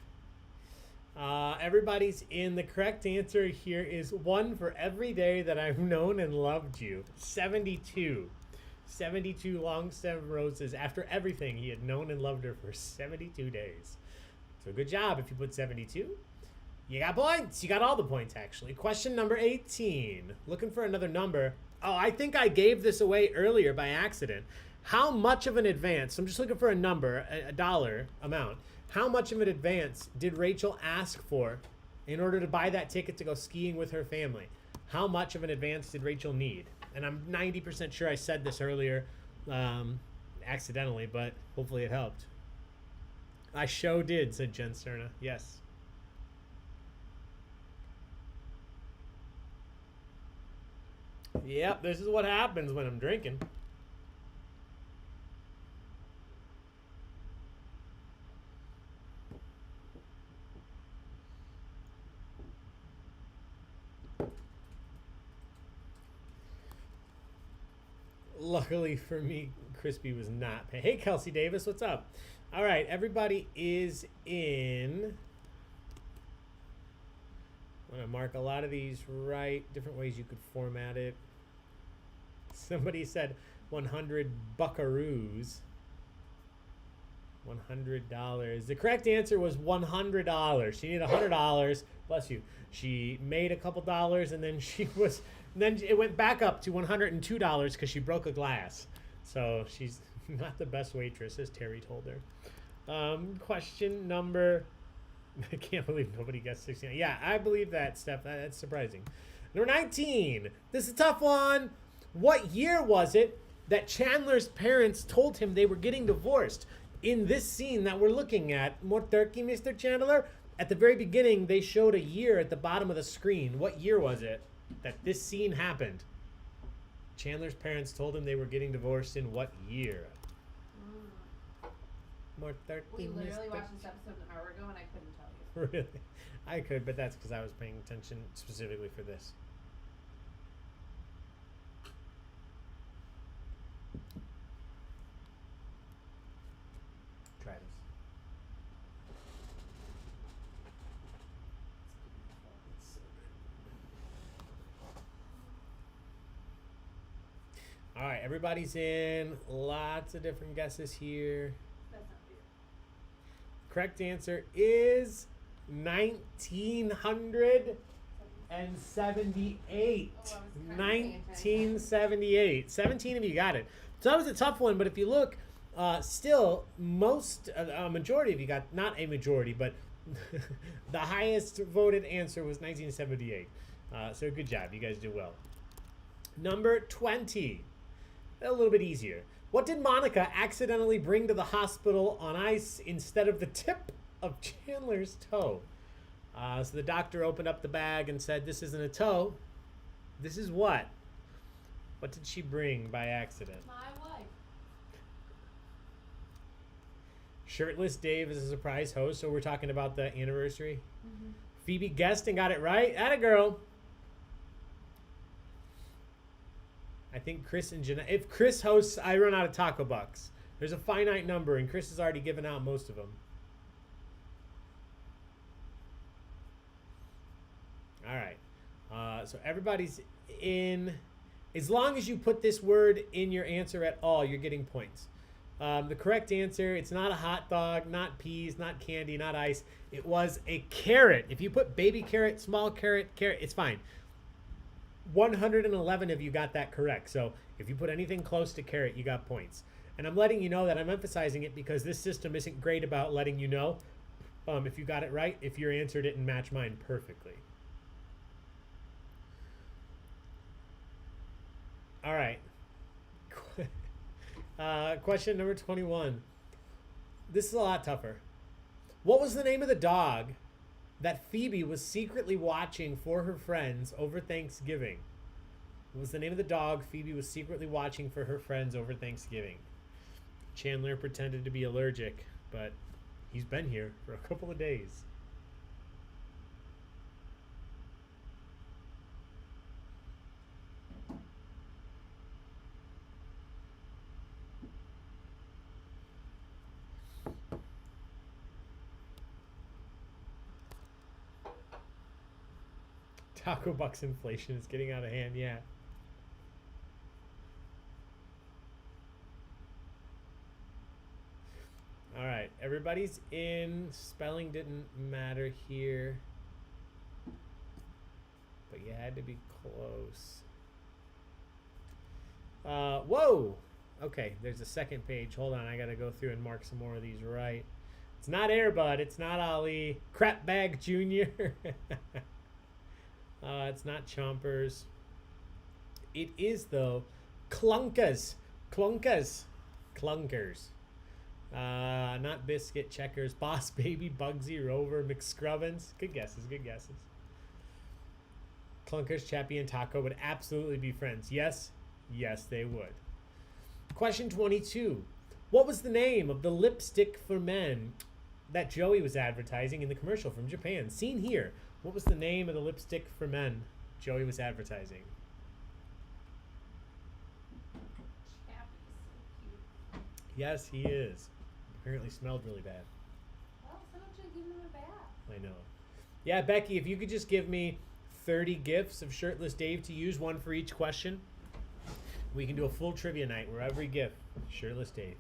S2: Everybody's in. The correct answer here is 1 for every day that I've known and loved you. 72. 72 long stem roses after everything he had known and loved her for 72 days. So good job if you put 72. You got points. You got all the points, actually. Question number 18. Looking for another number. Oh, I think I gave this away earlier by accident. How much of an advance, I'm just looking for a number, a dollar amount. How much of an advance did Rachel ask for in order to buy that ticket to go skiing with her family? How much of an advance did Rachel need? And I'm 90% sure I said this earlier accidentally, but hopefully it helped. I sure did, said Jen Cerna. Yes. Yep, this is what happens when I'm drinking. Luckily for me, Crispy was not paying. Hey, Kelsey Davis, what's up? All right, everybody is in. I'm going to mark a lot of these right. Different ways you could format it. Somebody said 100 buckaroos. $100. The correct answer was $100. She needed $100. Bless you. She made a couple dollars, and then then it went back up to $102 because she broke a glass. So she's not the best waitress, as Terry told her. Question number. I can't believe nobody guessed 69. Yeah, I believe that, Steph. That's surprising. Number 19. This is a tough one. What year was it that Chandler's parents told him they were getting divorced? In this scene that we're looking at, more turkey, Mr. Chandler. At the very beginning, they showed a year at the bottom of the screen. What year was it that this scene happened? Chandler's parents told him they were getting divorced in what year? More turkey,
S3: We literally
S2: Mr.
S3: watched this episode an hour ago and I couldn't tell you.
S2: Really? I could, but that's because I was paying attention specifically for this. Try this. It's so good. All right, everybody's in. Lots of different guesses here.
S3: That's not weird.
S2: Correct answer is 1978.
S3: Oh, I was trying to pay attention.
S2: 1978. 17 of you got it. So that was a tough one, but if you look, still, a majority of you got, not a majority, but the highest voted answer was 1978. So good job. You guys do well. Number 20. A little bit easier. What did Monica accidentally bring to the hospital on ice instead of the tip of Chandler's toe? So the doctor opened up the bag and said, "This isn't a toe. This is what? What did she bring by accident?"
S3: My wife.
S2: Shirtless Dave is a surprise host, so we're talking about the anniversary.
S3: Mm-hmm.
S2: Phoebe guessed and got it right. Atta girl. I think Chris and Jeanette. If Chris hosts, I run out of Taco Bucks. There's a finite number, and Chris has already given out most of them. All right. So everybody's in. As long as you put this word in your answer at all, you're getting points. The correct answer, it's not a hot dog, not peas, not candy, not ice. It was a carrot. If you put baby carrot, small carrot, it's fine. 111 of you got that correct. So if you put anything close to carrot, you got points. And I'm letting you know that I'm emphasizing it because this system isn't great about letting you know if you got it right, if your answer didn't match mine perfectly. All right. Question number 21. This is a lot tougher. What was the name of the dog that Phoebe was secretly watching for her friends over Thanksgiving? What was the name of the dog Phoebe was secretly watching for her friends over Thanksgiving? Chandler pretended to be allergic, but he's been here for a couple of days. Taco Bucks inflation is getting out of hand, yeah. All right, everybody's in. Spelling didn't matter here, but you had to be close. Whoa! Okay, there's a second page. Hold on, I gotta go through and mark some more of these right. It's not Airbud, it's not Ali. Crap Bag Jr. It's not Chompers. It is, though, Clunkers. Clunkers. Clunkers. Not Biscuit, Checkers, Boss Baby, Bugsy, Rover, McScrubbins. Good guesses, good guesses. Clunkers, Chappie, and Taco would absolutely be friends. Yes, yes, they would. Question 22. What was the name of the lipstick for men that Joey was advertising in the commercial from Japan? Seen here. What was the name of the lipstick for men Joey was advertising?
S3: Chappie's so cute.
S2: Yes, he is. Apparently smelled really bad.
S3: Well, so don't you give him a bath?
S2: I know. Yeah, Becky, if you could just give me 30 gifts of Shirtless Dave to use, one for each question, we can do a full trivia night where every gift, Shirtless Dave.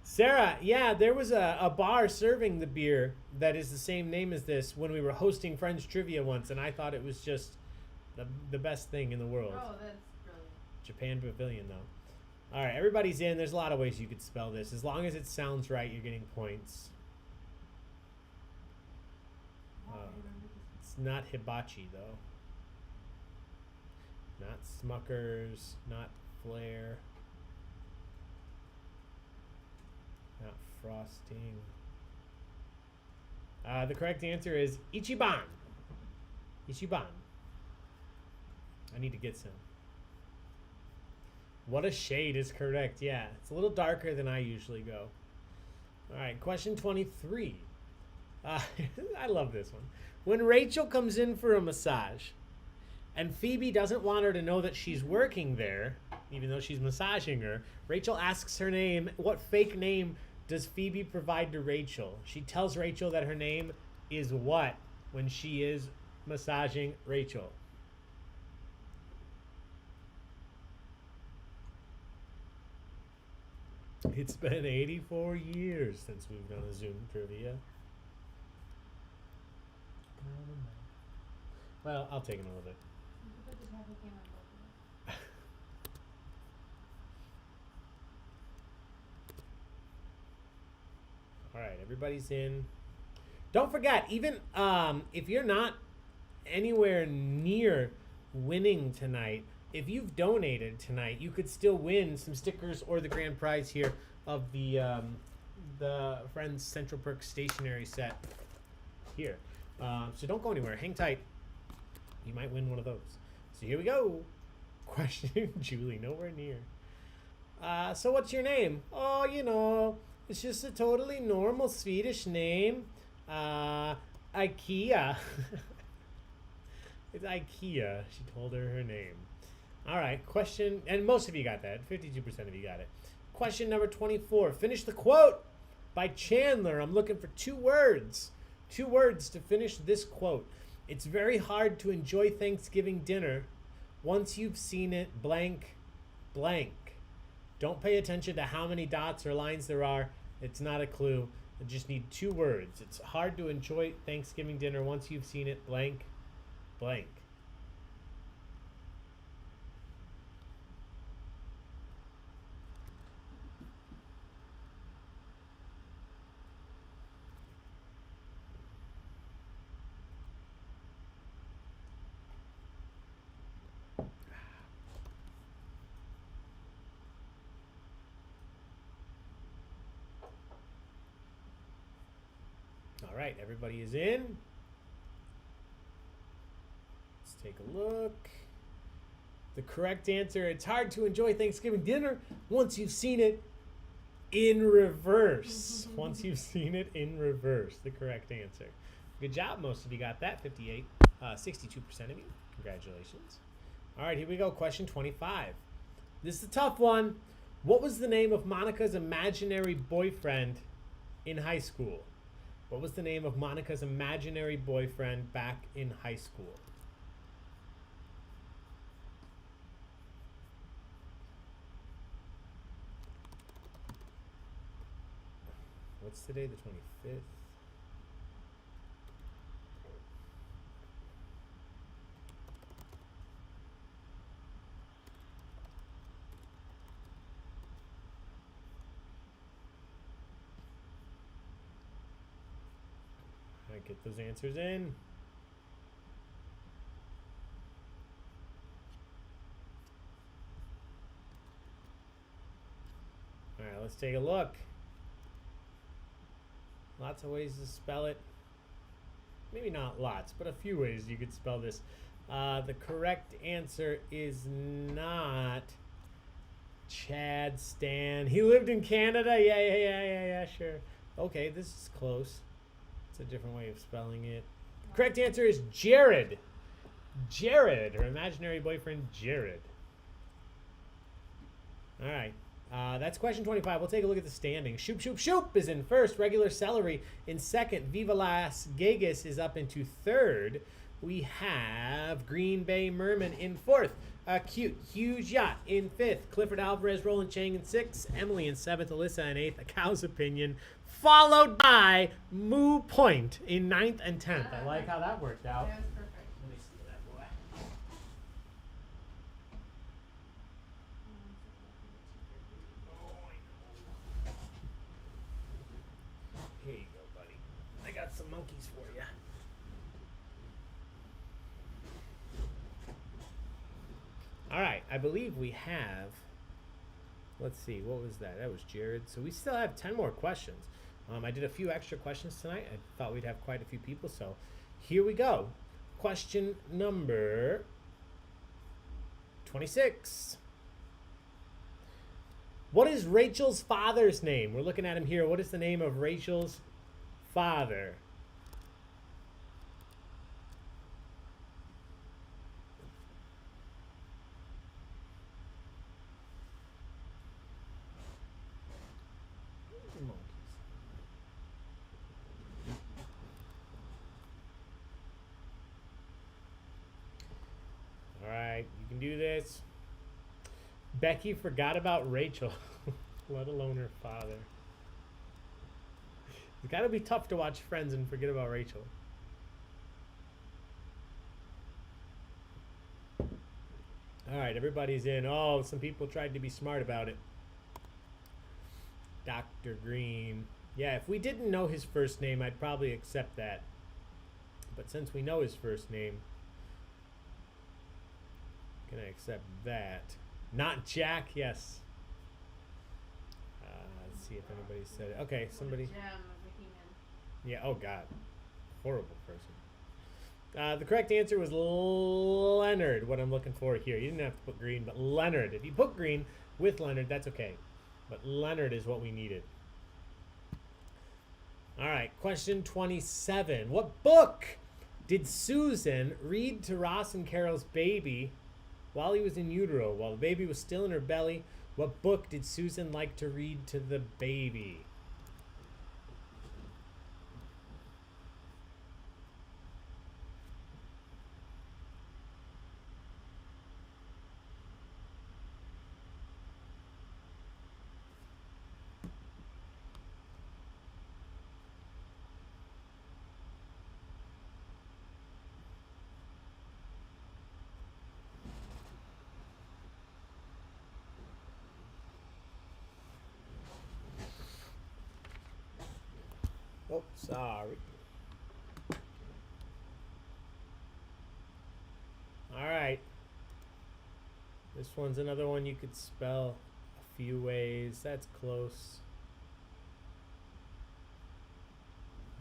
S2: Sarah, yeah, there was a bar serving the beer that is the same name as this when we were hosting Friends Trivia once, and I thought it was just the best thing in the world.
S3: Oh, that's brilliant.
S2: Japan Pavilion, though. All right, everybody's in. There's a lot of ways you could spell this. As long as it sounds right, you're getting points. It's not hibachi, though. Not Smuckers. Not Flair. Not frosting. The correct answer is Ichiban. Ichiban. I need to get some. What a shade is correct. Yeah, it's a little darker than I usually go. All right, question 23. I love this one. When Rachel comes in for a massage and Phoebe doesn't want her to know that she's working there, even though she's massaging her, Rachel asks her name. What fake name does Phoebe provide to Rachel? She tells Rachel that her name is what when she is massaging Rachel? It's been 84 years since we've done a Zoom trivia. Well, I'll take another bit.
S3: You can put the taffy cam on both of us.
S2: All right, everybody's in. Don't forget, even if you're not anywhere near winning tonight, if you've donated tonight, you could still win some stickers or the grand prize here of the Friends Central Perks stationery set here. So don't go anywhere. Hang tight. You might win one of those. So here we go. Question, Julie, nowhere near. So what's your name? Oh, you know, it's just a totally normal Swedish name. IKEA. It's IKEA. She told her name. All right, question, and most of you got that. 52% of you got it. Question number 24. Finish the quote by Chandler. I'm looking for 2 words. 2 words to finish this quote. It's very hard to enjoy Thanksgiving dinner once you've seen it blank, blank. Don't pay attention to how many dots or lines there are. It's not a clue. You just need 2 words. It's hard to enjoy Thanksgiving dinner once you've seen it blank, blank. All right, everybody is in. Let's take a look. The correct answer, it's hard to enjoy Thanksgiving dinner once you've seen it in reverse. Once you've seen it in reverse, the correct answer. Good job. Most of you got that. 62% of you. Congratulations. All right, here we go. Question 25. This is a tough one. What was the name of Monica's imaginary boyfriend in high school? What was the name of Monica's imaginary boyfriend back in high school? What's today, the 25th? All right, get those answers in. All right, let's take a look. Lots of ways to spell it. maybe not lots, but a few ways you could spell this. The correct answer is not Chad Stan. He lived in Canada? Yeah, sure. Okay, this is close. It's a different way of spelling it. Correct answer is Jared. Jared, her imaginary boyfriend, Jared. All right. That's question 25. We'll take a look at the standings. Shoop Shoop Shoop is in first. Regular Celery in second. Viva Las Vegas is up into third. We have Green Bay Merman in fourth. Cute Huge Yacht in fifth. Clifford Alvarez, Roland Chang in sixth. Emily in seventh. Alyssa in eighth. A Cow's Opinion. Followed by Moo Point in ninth and 10th. I like how that worked out.
S3: That was perfect.
S2: Let me see that boy. Here you go, buddy. I got some monkeys for you. All right, I believe we have, let's see, what was that? That was Jared. So we still have 10 more questions. I did a few extra questions tonight. I thought we'd have quite a few people, so here we go. Question number 26. What is Rachel's father's name? We're looking at him here. What is the name of Rachel's father? All right, you can do this. Becky forgot about Rachel, let alone her father. It's got to be tough to watch Friends and forget about Rachel. All right, everybody's in. Oh, some people tried to be smart about it. Dr. Green. Yeah, if we didn't know his first name, I'd probably accept that. But since we know his first name, can I accept that? Not Jack, yes. Let's see if anybody said it. Okay, somebody.
S3: Gem of a human.
S2: Yeah, oh God. Horrible person. The correct answer was Leonard, what I'm looking for here. You didn't have to put green, but Leonard. If you put green with Leonard, that's okay. But Leonard is what we needed. All right, question 27. What book did Susan read to Ross and Carol's baby while he was in utero, while the baby was still in her belly? What book did Susan like to read to the baby? Oh, sorry. All right. This one's another one you could spell a few ways. That's close.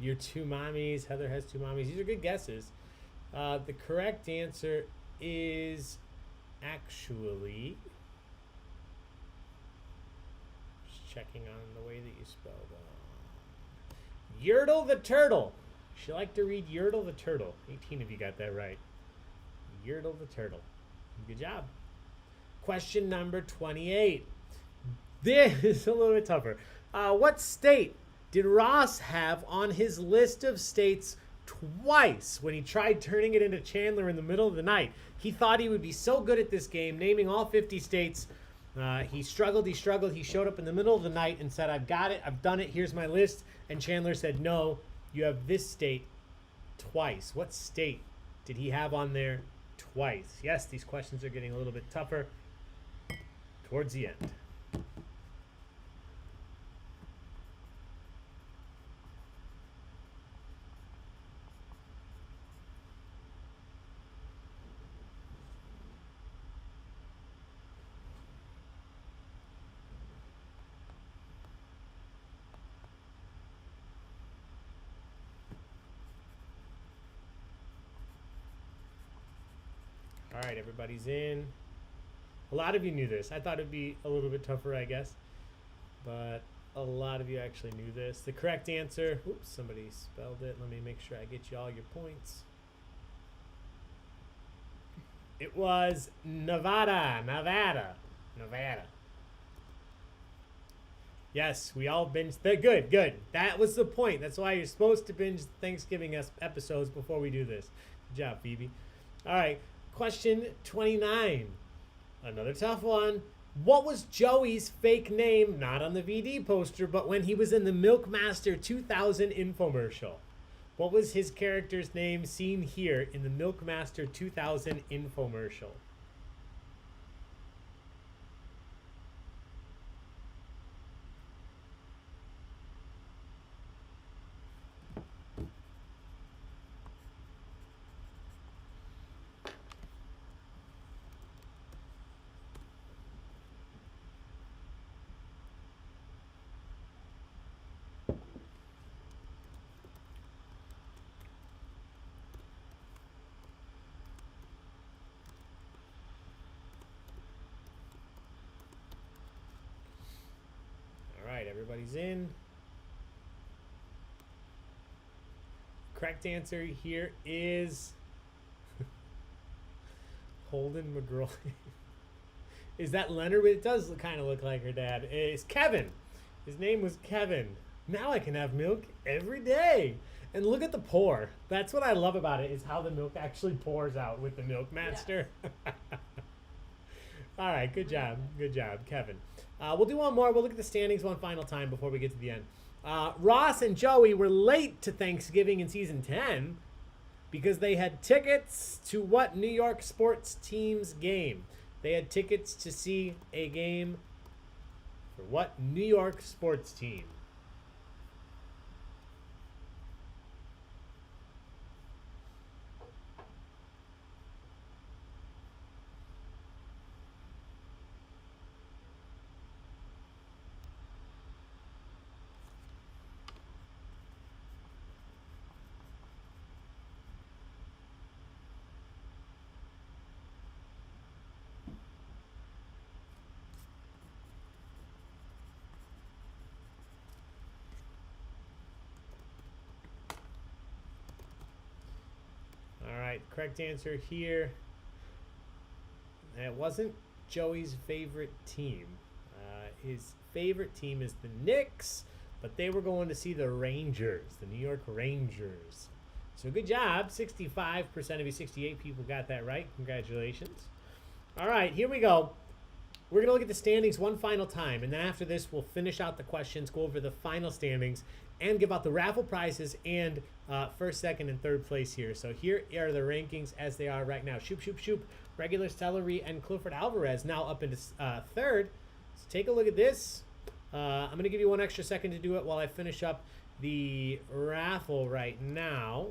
S2: Your two mommies. Heather has two mommies. These are good guesses. The correct answer is actually, just checking on the way that you spelled Yertle the Turtle. She liked to read Yertle the Turtle. 18 of you got that right. Yertle the Turtle. Good job. Question number 28. This is a little bit tougher. What state did Ross have on his list of states twice when he tried turning it into Chandler in the middle of the night? He thought he would be so good at this game, naming all 50 states. He struggled. He showed up in the middle of the night and said, I've got it. I've done it. Here's my list. And Chandler said, no, you have this state twice. What state did he have on there twice? Yes, these questions are getting a little bit tougher towards the end. All right, everybody's in. A lot of you knew this. I thought it'd be a little bit tougher, I guess. But a lot of you actually knew this. The correct answer, oops, somebody spelled it. Let me make sure I get you all your points. It was Nevada. Yes, we all binged. Good. That was the point. That's why you're supposed to binge Thanksgiving episodes before we do this. Good job, Phoebe. All right, question 29. Another tough one. What was Joey's fake name, not on the VD poster, but when he was in the Milkmaster 2000 infomercial? What was his character's name seen here in the Milkmaster 2000 infomercial? All right, everybody's in. Correct answer here is Holden McGraw. Is that Leonard? It does kind of look like her dad. It's Kevin. His name was Kevin. Now I can have milk every day. And look at the pour. That's what I love about it, is how the milk actually pours out with the Milkmaster. Yes. All right, good job. Good job, Kevin. We'll do one more. We'll look at the standings one final time before we get to the end. Ross and Joey were late to Thanksgiving in season 10 because they had tickets to what New York sports team's game? They had tickets to see a game for what New York sports team? All right, correct answer here. It wasn't Joey's favorite team. His favorite team is the Knicks, but they were going to see the Rangers, the New York Rangers. So good job. 65% of you 68 people got that right. Congratulations. All right, here we go. We're going to look at the standings one final time, and then after this, we'll finish out the questions, go over the final standings, and give out the raffle prizes and first, second, and third place here. So here are the rankings as they are right now. Shoop. Regular Celery and Clifford Alvarez now up into third. So take a look at this. I'm going to give you 1 extra second to do it while I finish up the raffle right now.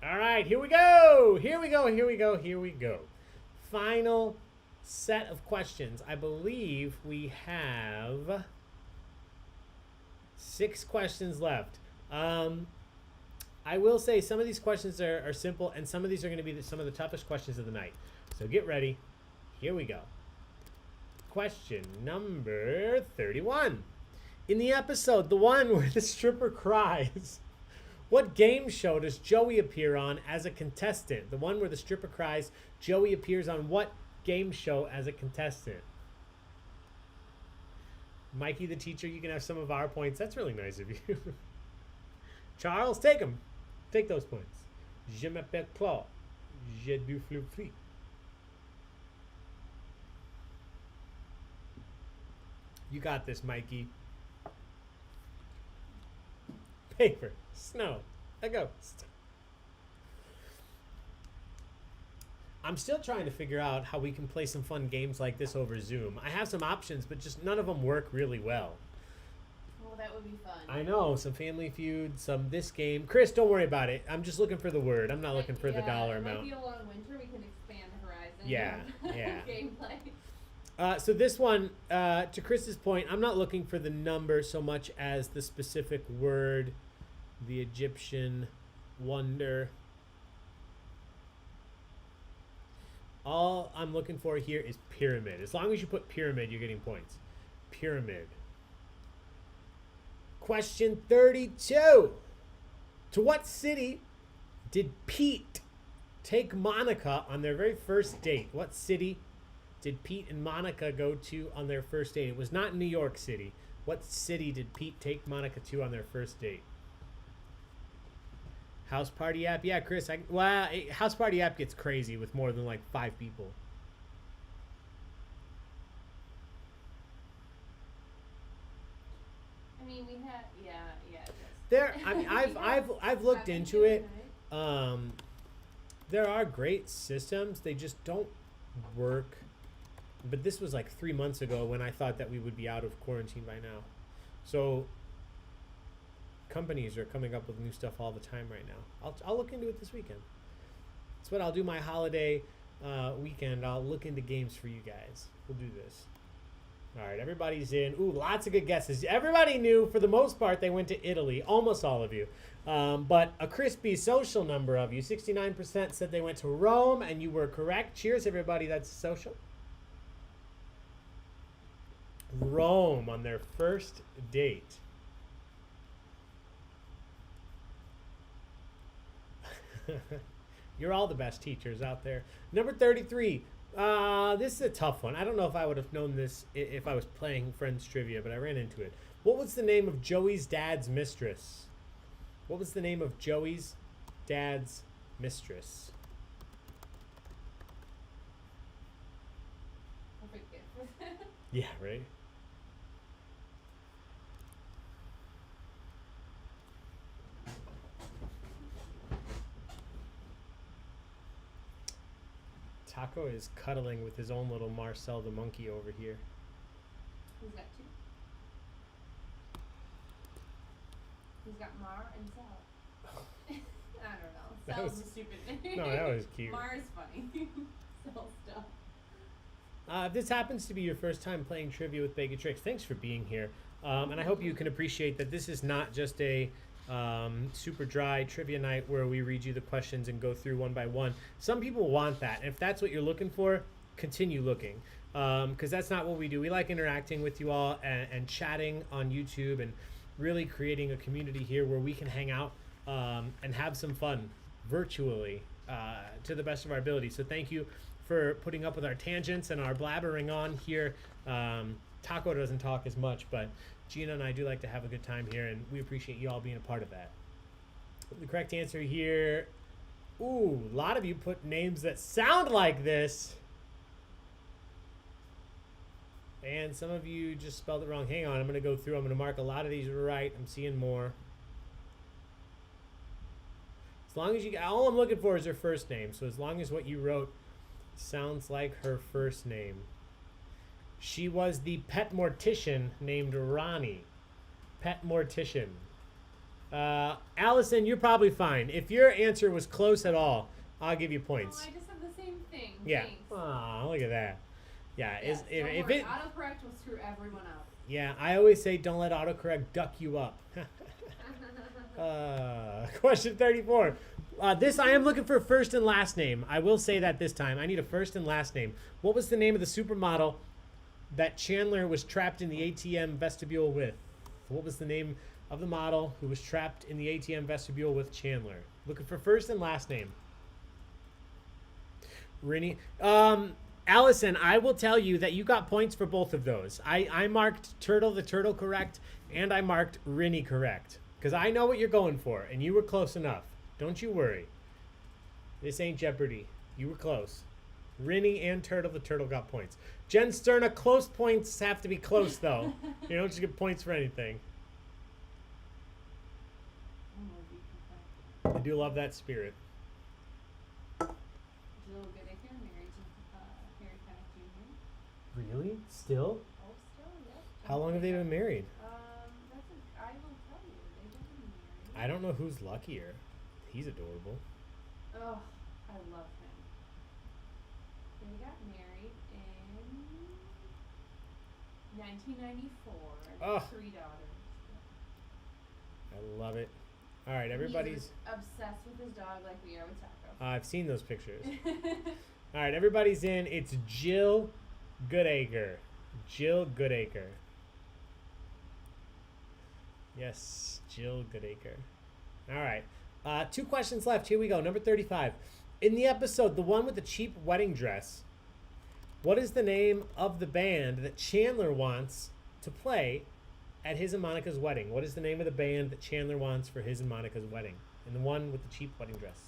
S2: All right, here we go. Final set of questions. I believe we have 6 questions left. I will say some of these questions are simple, and some of these are going to be some of the toughest questions of the night. So get ready. Here we go. Question number 31. In the episode, the one where the stripper cries, what game show does Joey appear on as a contestant? The one where the stripper cries, Joey appears on what game show as a contestant. Mikey the teacher, you can have some of our points. That's really nice of you. Charles, take them. Take those points. Je m'appelle Claude. J'ai du flou-flou. You got this, Mikey. Paper, snow, a ghost. I'm still trying to figure out how we can play some fun games like this over Zoom. I have some options, but just none of them work really well.
S3: Well, that would be fun.
S2: I know, some Family Feud, some this game. Chris, don't worry about it. I'm just looking for the word. I'm not looking for the dollar amount.
S3: It might be a long winter. We can expand the horizon.
S2: Yeah, yeah.
S3: Gameplay.
S2: So this one, to Chris's point, I'm not looking for the number so much as the specific word, the Egyptian wonder. All I'm looking for here is pyramid. As long as you put pyramid, you're getting points. Pyramid. Question 32. To what city did Pete take Monica on their very first date? What city did Pete and Monica go to on their first date? It was not New York City. What city did Pete take Monica to on their first date? House party app? Yeah, Chris. House party app gets crazy with more than like 5 people.
S3: I mean, we had, yeah.
S2: There, I mean, I've looked into it. There are great systems. They just don't work. But this was like 3 months ago when I thought that we would be out of quarantine by now. So companies are coming up with new stuff all the time right now. I'll look into it this weekend. That's what I'll do my holiday weekend. I'll look into games for you guys. We'll do this. All right, everybody's in. Ooh, lots of good guesses. Everybody knew, for the most part, they went to Italy. Almost all of you. But a crispy social number of you, 69% said they went to Rome, and you were correct. Cheers, everybody. That's social. Rome on their first date. You're all the best teachers out there. Number 33. This is a tough one. I don't know if I would have known this if I was playing Friends Trivia, but I ran into it. What was the name of Joey's dad's mistress? What was the name of Joey's dad's mistress?
S3: Perfect gift.
S2: Yeah, right? Taco is cuddling with his own little Marcel the monkey over here.
S3: He's got 2. He's got Mar and Zelle. I don't know.
S2: That
S3: Celle's
S2: was-
S3: a stupid name.
S2: No, that was cute.
S3: Mar is funny. Cell stuff.
S2: If this happens to be your first time playing trivia with Baig-o-tricks, thanks for being here. And I hope you can appreciate that this is not just a super dry trivia night where we read you the questions and go through one by one. Some people want that. And if that's what you're looking for, continue looking. Because that's not what we do. We like interacting with you all and chatting on YouTube and really creating a community here where we can hang out and have some fun virtually to the best of our ability. So thank you for putting up with our tangents and our blabbering on here. Taco doesn't talk as much, but Gina and I do like to have a good time here, and we appreciate you all being a part of that. The correct answer here, ooh, a lot of you put names that sound like this. And some of you just spelled it wrong. Hang on, I'm going to go through. I'm going to mark a lot of these right. I'm seeing more. As long as you, all I'm looking for is her first name. So as long as what you wrote sounds like her first name. She was the pet mortician named Ronnie. Pet mortician. Allison, you're probably fine. If your answer was close at all, I'll give you points.
S3: Oh, I just have the same thing.
S2: Yeah.
S3: Thanks.
S2: Aw, look at that. Yeah.
S3: Yeah,
S2: If
S3: worry.
S2: it.
S3: Autocorrect will screw everyone up.
S2: Yeah, I always say don't let autocorrect duck you up. Question 34. This I am looking for first and last name. I will say that this time. I need a first and last name. What was the name of the supermodel that Chandler was trapped in the ATM vestibule with? What was the name of the model who was trapped in the ATM vestibule with Chandler? Looking for first and last name. Rini. Allison, I will tell you that you got points for both of those. I marked Turtle the Turtle correct, and I marked Rinny correct. Because I know what you're going for, and you were close enough. Don't you worry. This ain't Jeopardy. You were close. Rinny and Turtle the Turtle got points. Jen Sterna, close points have to be close, though. You don't just get points for anything. I do love that spirit.
S3: Jill Goodacre, married to Harry Connick Jr.
S2: Really? Still?
S3: Oh, still, yep.
S2: How long have they been married?
S3: I will tell you. They've been married.
S2: I don't know who's luckier. He's adorable.
S3: Oh, I love him. They got married in 1994.
S2: Oh.
S3: 3 daughters.
S2: I love it. All right, everybody's...
S3: He's obsessed with his dog like we are with Taco.
S2: I've seen those pictures. All right, everybody's in. It's Jill Goodacre. Jill Goodacre. Yes, Jill Goodacre. All right. 2 questions left. Here we go. Number 35. In the episode, the one with the cheap wedding dress, what is the name of the band that Chandler wants to play at his and Monica's wedding? What is the name of the band that Chandler wants for his and Monica's wedding? And the one with the cheap wedding dress.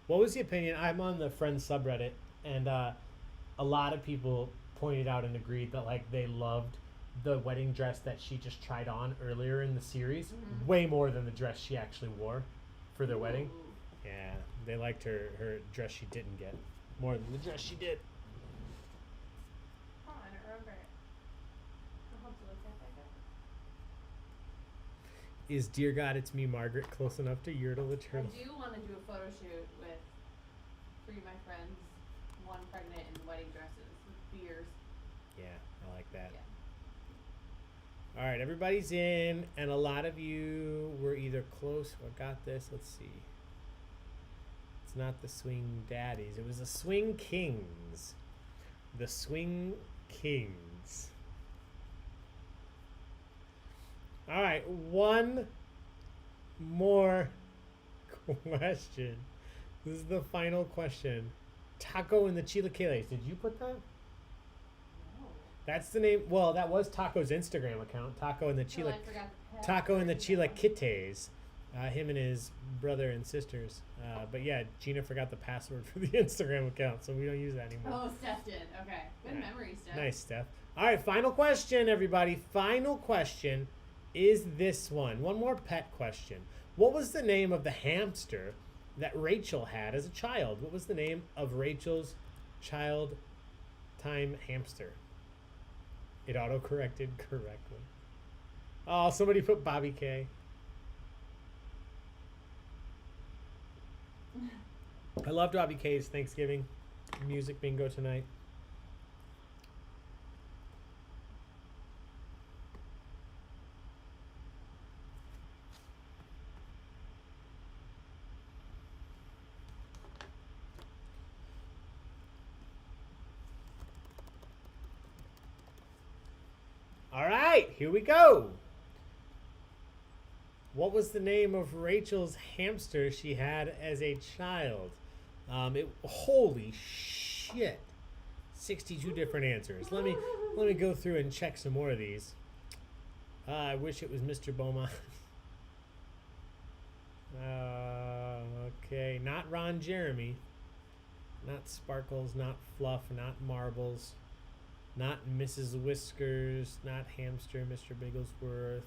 S2: What was the opinion? I'm on the Friends subreddit, and a lot of people pointed out and agreed that like they loved the wedding dress that she just tried on earlier in the series way more than the dress she actually wore for their wedding. Yeah, they liked her dress she didn't get more than the dress she did.
S3: Oh, I don't remember it. I'll have to look that back up.
S2: Is Dear God, It's Me, Margaret close enough to Yertle the Turtle?
S3: I do want to do a photo shoot with 3 of my friends, one pregnant in wedding dresses with beers.
S2: Yeah, I like that.
S3: Yeah.
S2: All right, everybody's in, and a lot of you were either close or got this. Let's see. It's not the Swing Daddies. It was the Swing Kings. The Swing Kings. All right, one more question. This is the final question. Taco and the Chilaquiles. Did you put that?
S3: No.
S2: That's the name. Well, that was Taco's Instagram account. Taco and the
S3: Well,
S2: Chila.
S3: I forgot the pet.
S2: Taco and the Chilaquiles. Him and his brother and sisters. But yeah, Gina forgot the password for the Instagram account, so we don't use that anymore.
S3: Oh, Steph did. Okay. Good memory, Steph.
S2: Nice, Steph. All right, final question, everybody. Final question is this one. One more pet question. What was the name of the hamster that Rachel had as a child? What was the name of Rachel's child time hamster? It auto-corrected correctly. Oh, somebody put Bobby K. I loved Robbie K's Thanksgiving music bingo tonight. All right, here we go. What was the name of Rachel's hamster she had as a child? Holy shit. 62 different answers. Let me go through and check some more of these. I wish it was Mr. Beaumont. Okay, not Ron Jeremy. Not Sparkles, not Fluff, not Marbles. Not Mrs. Whiskers, not Hamster, Mr. Bigglesworth.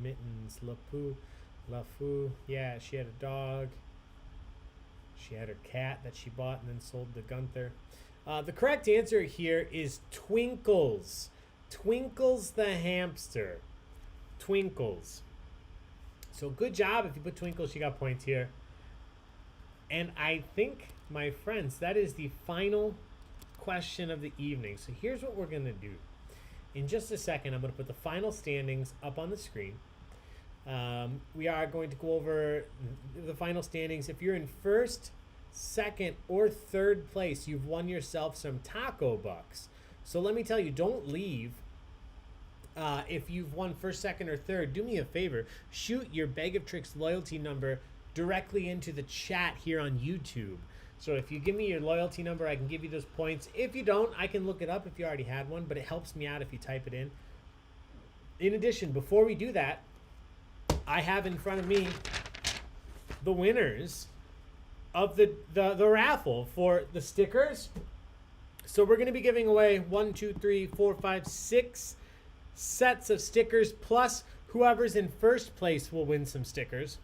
S2: Mittens, LaFou. Yeah, she had a dog. She had her cat that she bought and then sold to Gunther. The correct answer here is Twinkles. Twinkles the hamster. Twinkles. So good job if you put Twinkles. She got points here. And I think, my friends, that is the final question of the evening. So here's what we're going to do. In just a second, I'm going to put the final standings up on the screen. We are going to go over the final standings. If you're in first, second, or third place, you've won yourself some taco bucks. So let me tell you, don't leave. If you've won first, second, or third, do me a favor. Shoot your Baig of Tricks loyalty number directly into the chat here on YouTube. So if you give me your loyalty number, I can give you those points. If you don't, I can look it up if you already had one, but it helps me out if you type it in. In addition, before we do that, I have in front of me the winners of the raffle for the stickers. So we're going to be giving away 6 sets of stickers, plus whoever's in first place will win some stickers.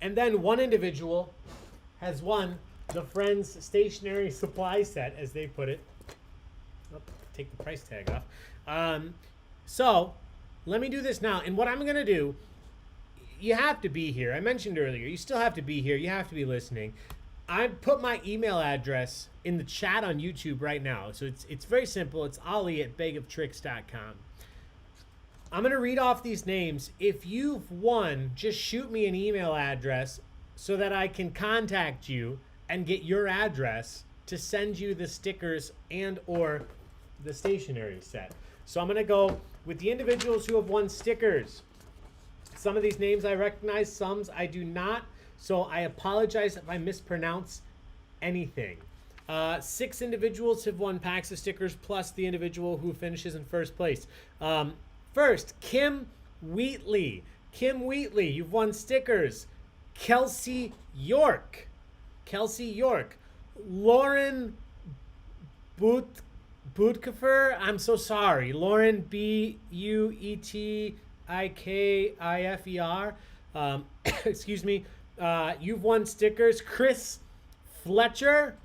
S2: And then one individual has won the Friends stationery supply set, as they put it. Oh, take the price tag off. So let me do this now. And what I'm going to do, you have to be here. I mentioned earlier, you still have to be here. You have to be listening. I put my email address in the chat on YouTube right now. So it's very simple. It's ollie@baigoftricks.com. I'm going to read off these names. If you've won, just shoot me an email address so that I can contact you and get your address to send you the stickers and or the stationery set. So I'm going to go with the individuals who have won stickers. Some of these names I recognize, some I do not. So I apologize if I mispronounce anything. 6 individuals have won packs of stickers, plus the individual who finishes in first place. First, Kim Wheatley. Kim Wheatley, you've won stickers. Kelsey York. Lauren Buetkifer. I'm so sorry. Lauren Buetkifer. Excuse me. You've won stickers. Chris Fletcher.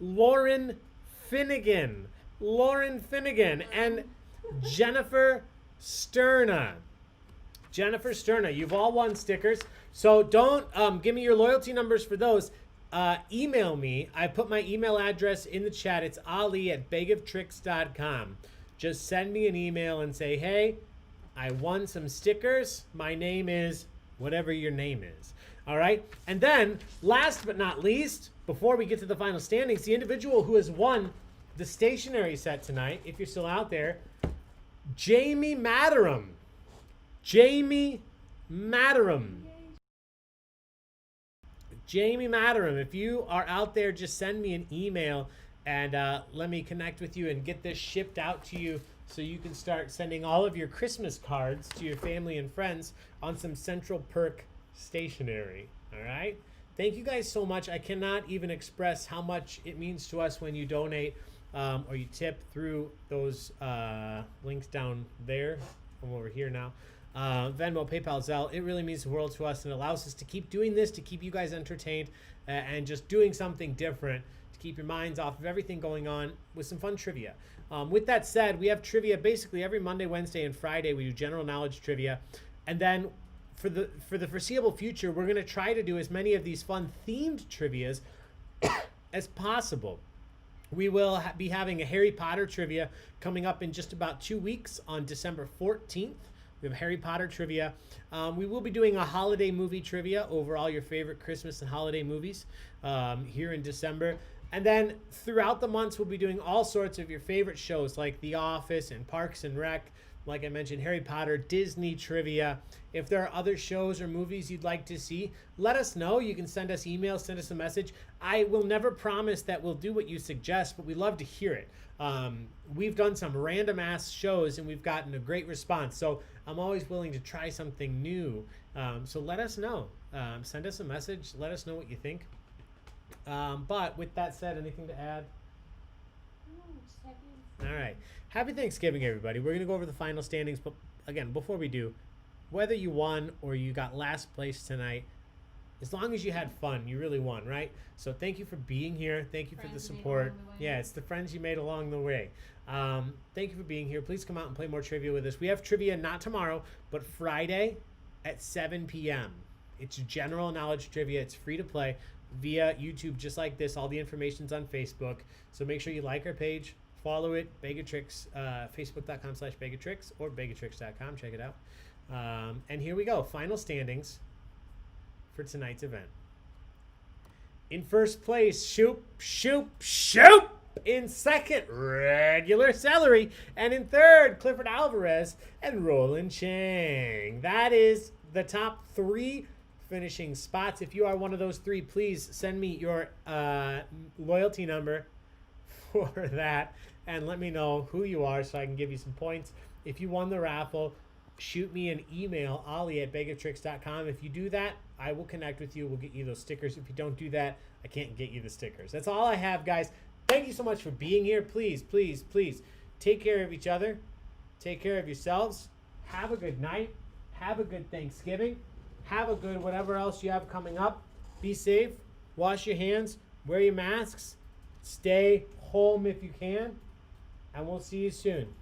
S2: Lauren Finnegan, and Jennifer Sterna. You've all won stickers. So don't give me your loyalty numbers for those. Email me. I put my email address in the chat. It's ollie@baigoftricks.com. Just send me an email and say, hey, I won some stickers. My name is whatever your name is. All right. And then last but not least, before we get to the final standings, the individual who has won the stationery set tonight, if you're still out there, Jamie Mataram. If you are out there, just send me an email and let me connect with you and get this shipped out to you so you can start sending all of your Christmas cards to your family and friends on some Central Perk stationery. All right. Thank you guys so much. I cannot even express how much it means to us when you donate or you tip through those links down there. I'm over here now. Venmo, PayPal, Zelle. It really means the world to us and allows us to keep doing this, to keep you guys entertained and just doing something different to keep your minds off of everything going on with some fun trivia. With that said, we have trivia basically every Monday, Wednesday, and Friday. We do general knowledge trivia. And then for the foreseeable future, we're going to try to do as many of these fun themed trivias as possible. We will be having a Harry Potter trivia coming up in just about 2 weeks on December 14th. We have Harry Potter trivia. We will be doing a holiday movie trivia over all your favorite Christmas and holiday movies here in December. And then throughout the months, we'll be doing all sorts of your favorite shows like The Office and Parks and Rec. Like I mentioned, Harry Potter, Disney trivia. If there are other shows or movies you'd like to see, let us know. You can send us emails, send us a message. I will never promise that we'll do what you suggest, but we love to hear it. We've done some random ass shows and we've gotten a great response. So I'm always willing to try something new. So let us know. Send us a message. Let us know what you think. But with that said, anything to add? All right. Happy Thanksgiving, everybody. We're going to go over the final standings. But again, before we do, whether you won or you got last place tonight, as long as you had fun, you really won, right? So thank you for being here. Thank you for the support. Yeah, it's the friends you made along the way. Thank you for being here. Please come out and play more trivia with us. We have trivia not tomorrow, but Friday at 7 p.m. It's general knowledge trivia. It's free to play via YouTube just like this. All the information's on Facebook. So make sure you like our page. Follow it, Baigoftricks, facebook.com/Baigoftricks or baigoftricks.com. Check it out. And here we go. Final standings for tonight's event. In first place, Shoop. In second, Regular Celery. And in third, Clifford Alvarez and Roland Chang. That is the top 3 finishing spots. If you are one of those 3, please send me your loyalty number for that and let me know who you are so I can give you some points. If you won the raffle, shoot me an email, ollie@baigoftricks.com. If you do that, I will connect with you. We'll get you those stickers. If you don't do that, I can't get you the stickers. That's all I have, guys. Thank you so much for being here. Please, please, please take care of each other. Take care of yourselves. Have a good night. Have a good Thanksgiving. Have a good whatever else you have coming up. Be safe. Wash your hands. Wear your masks. Stay home if you can. And we'll see you soon.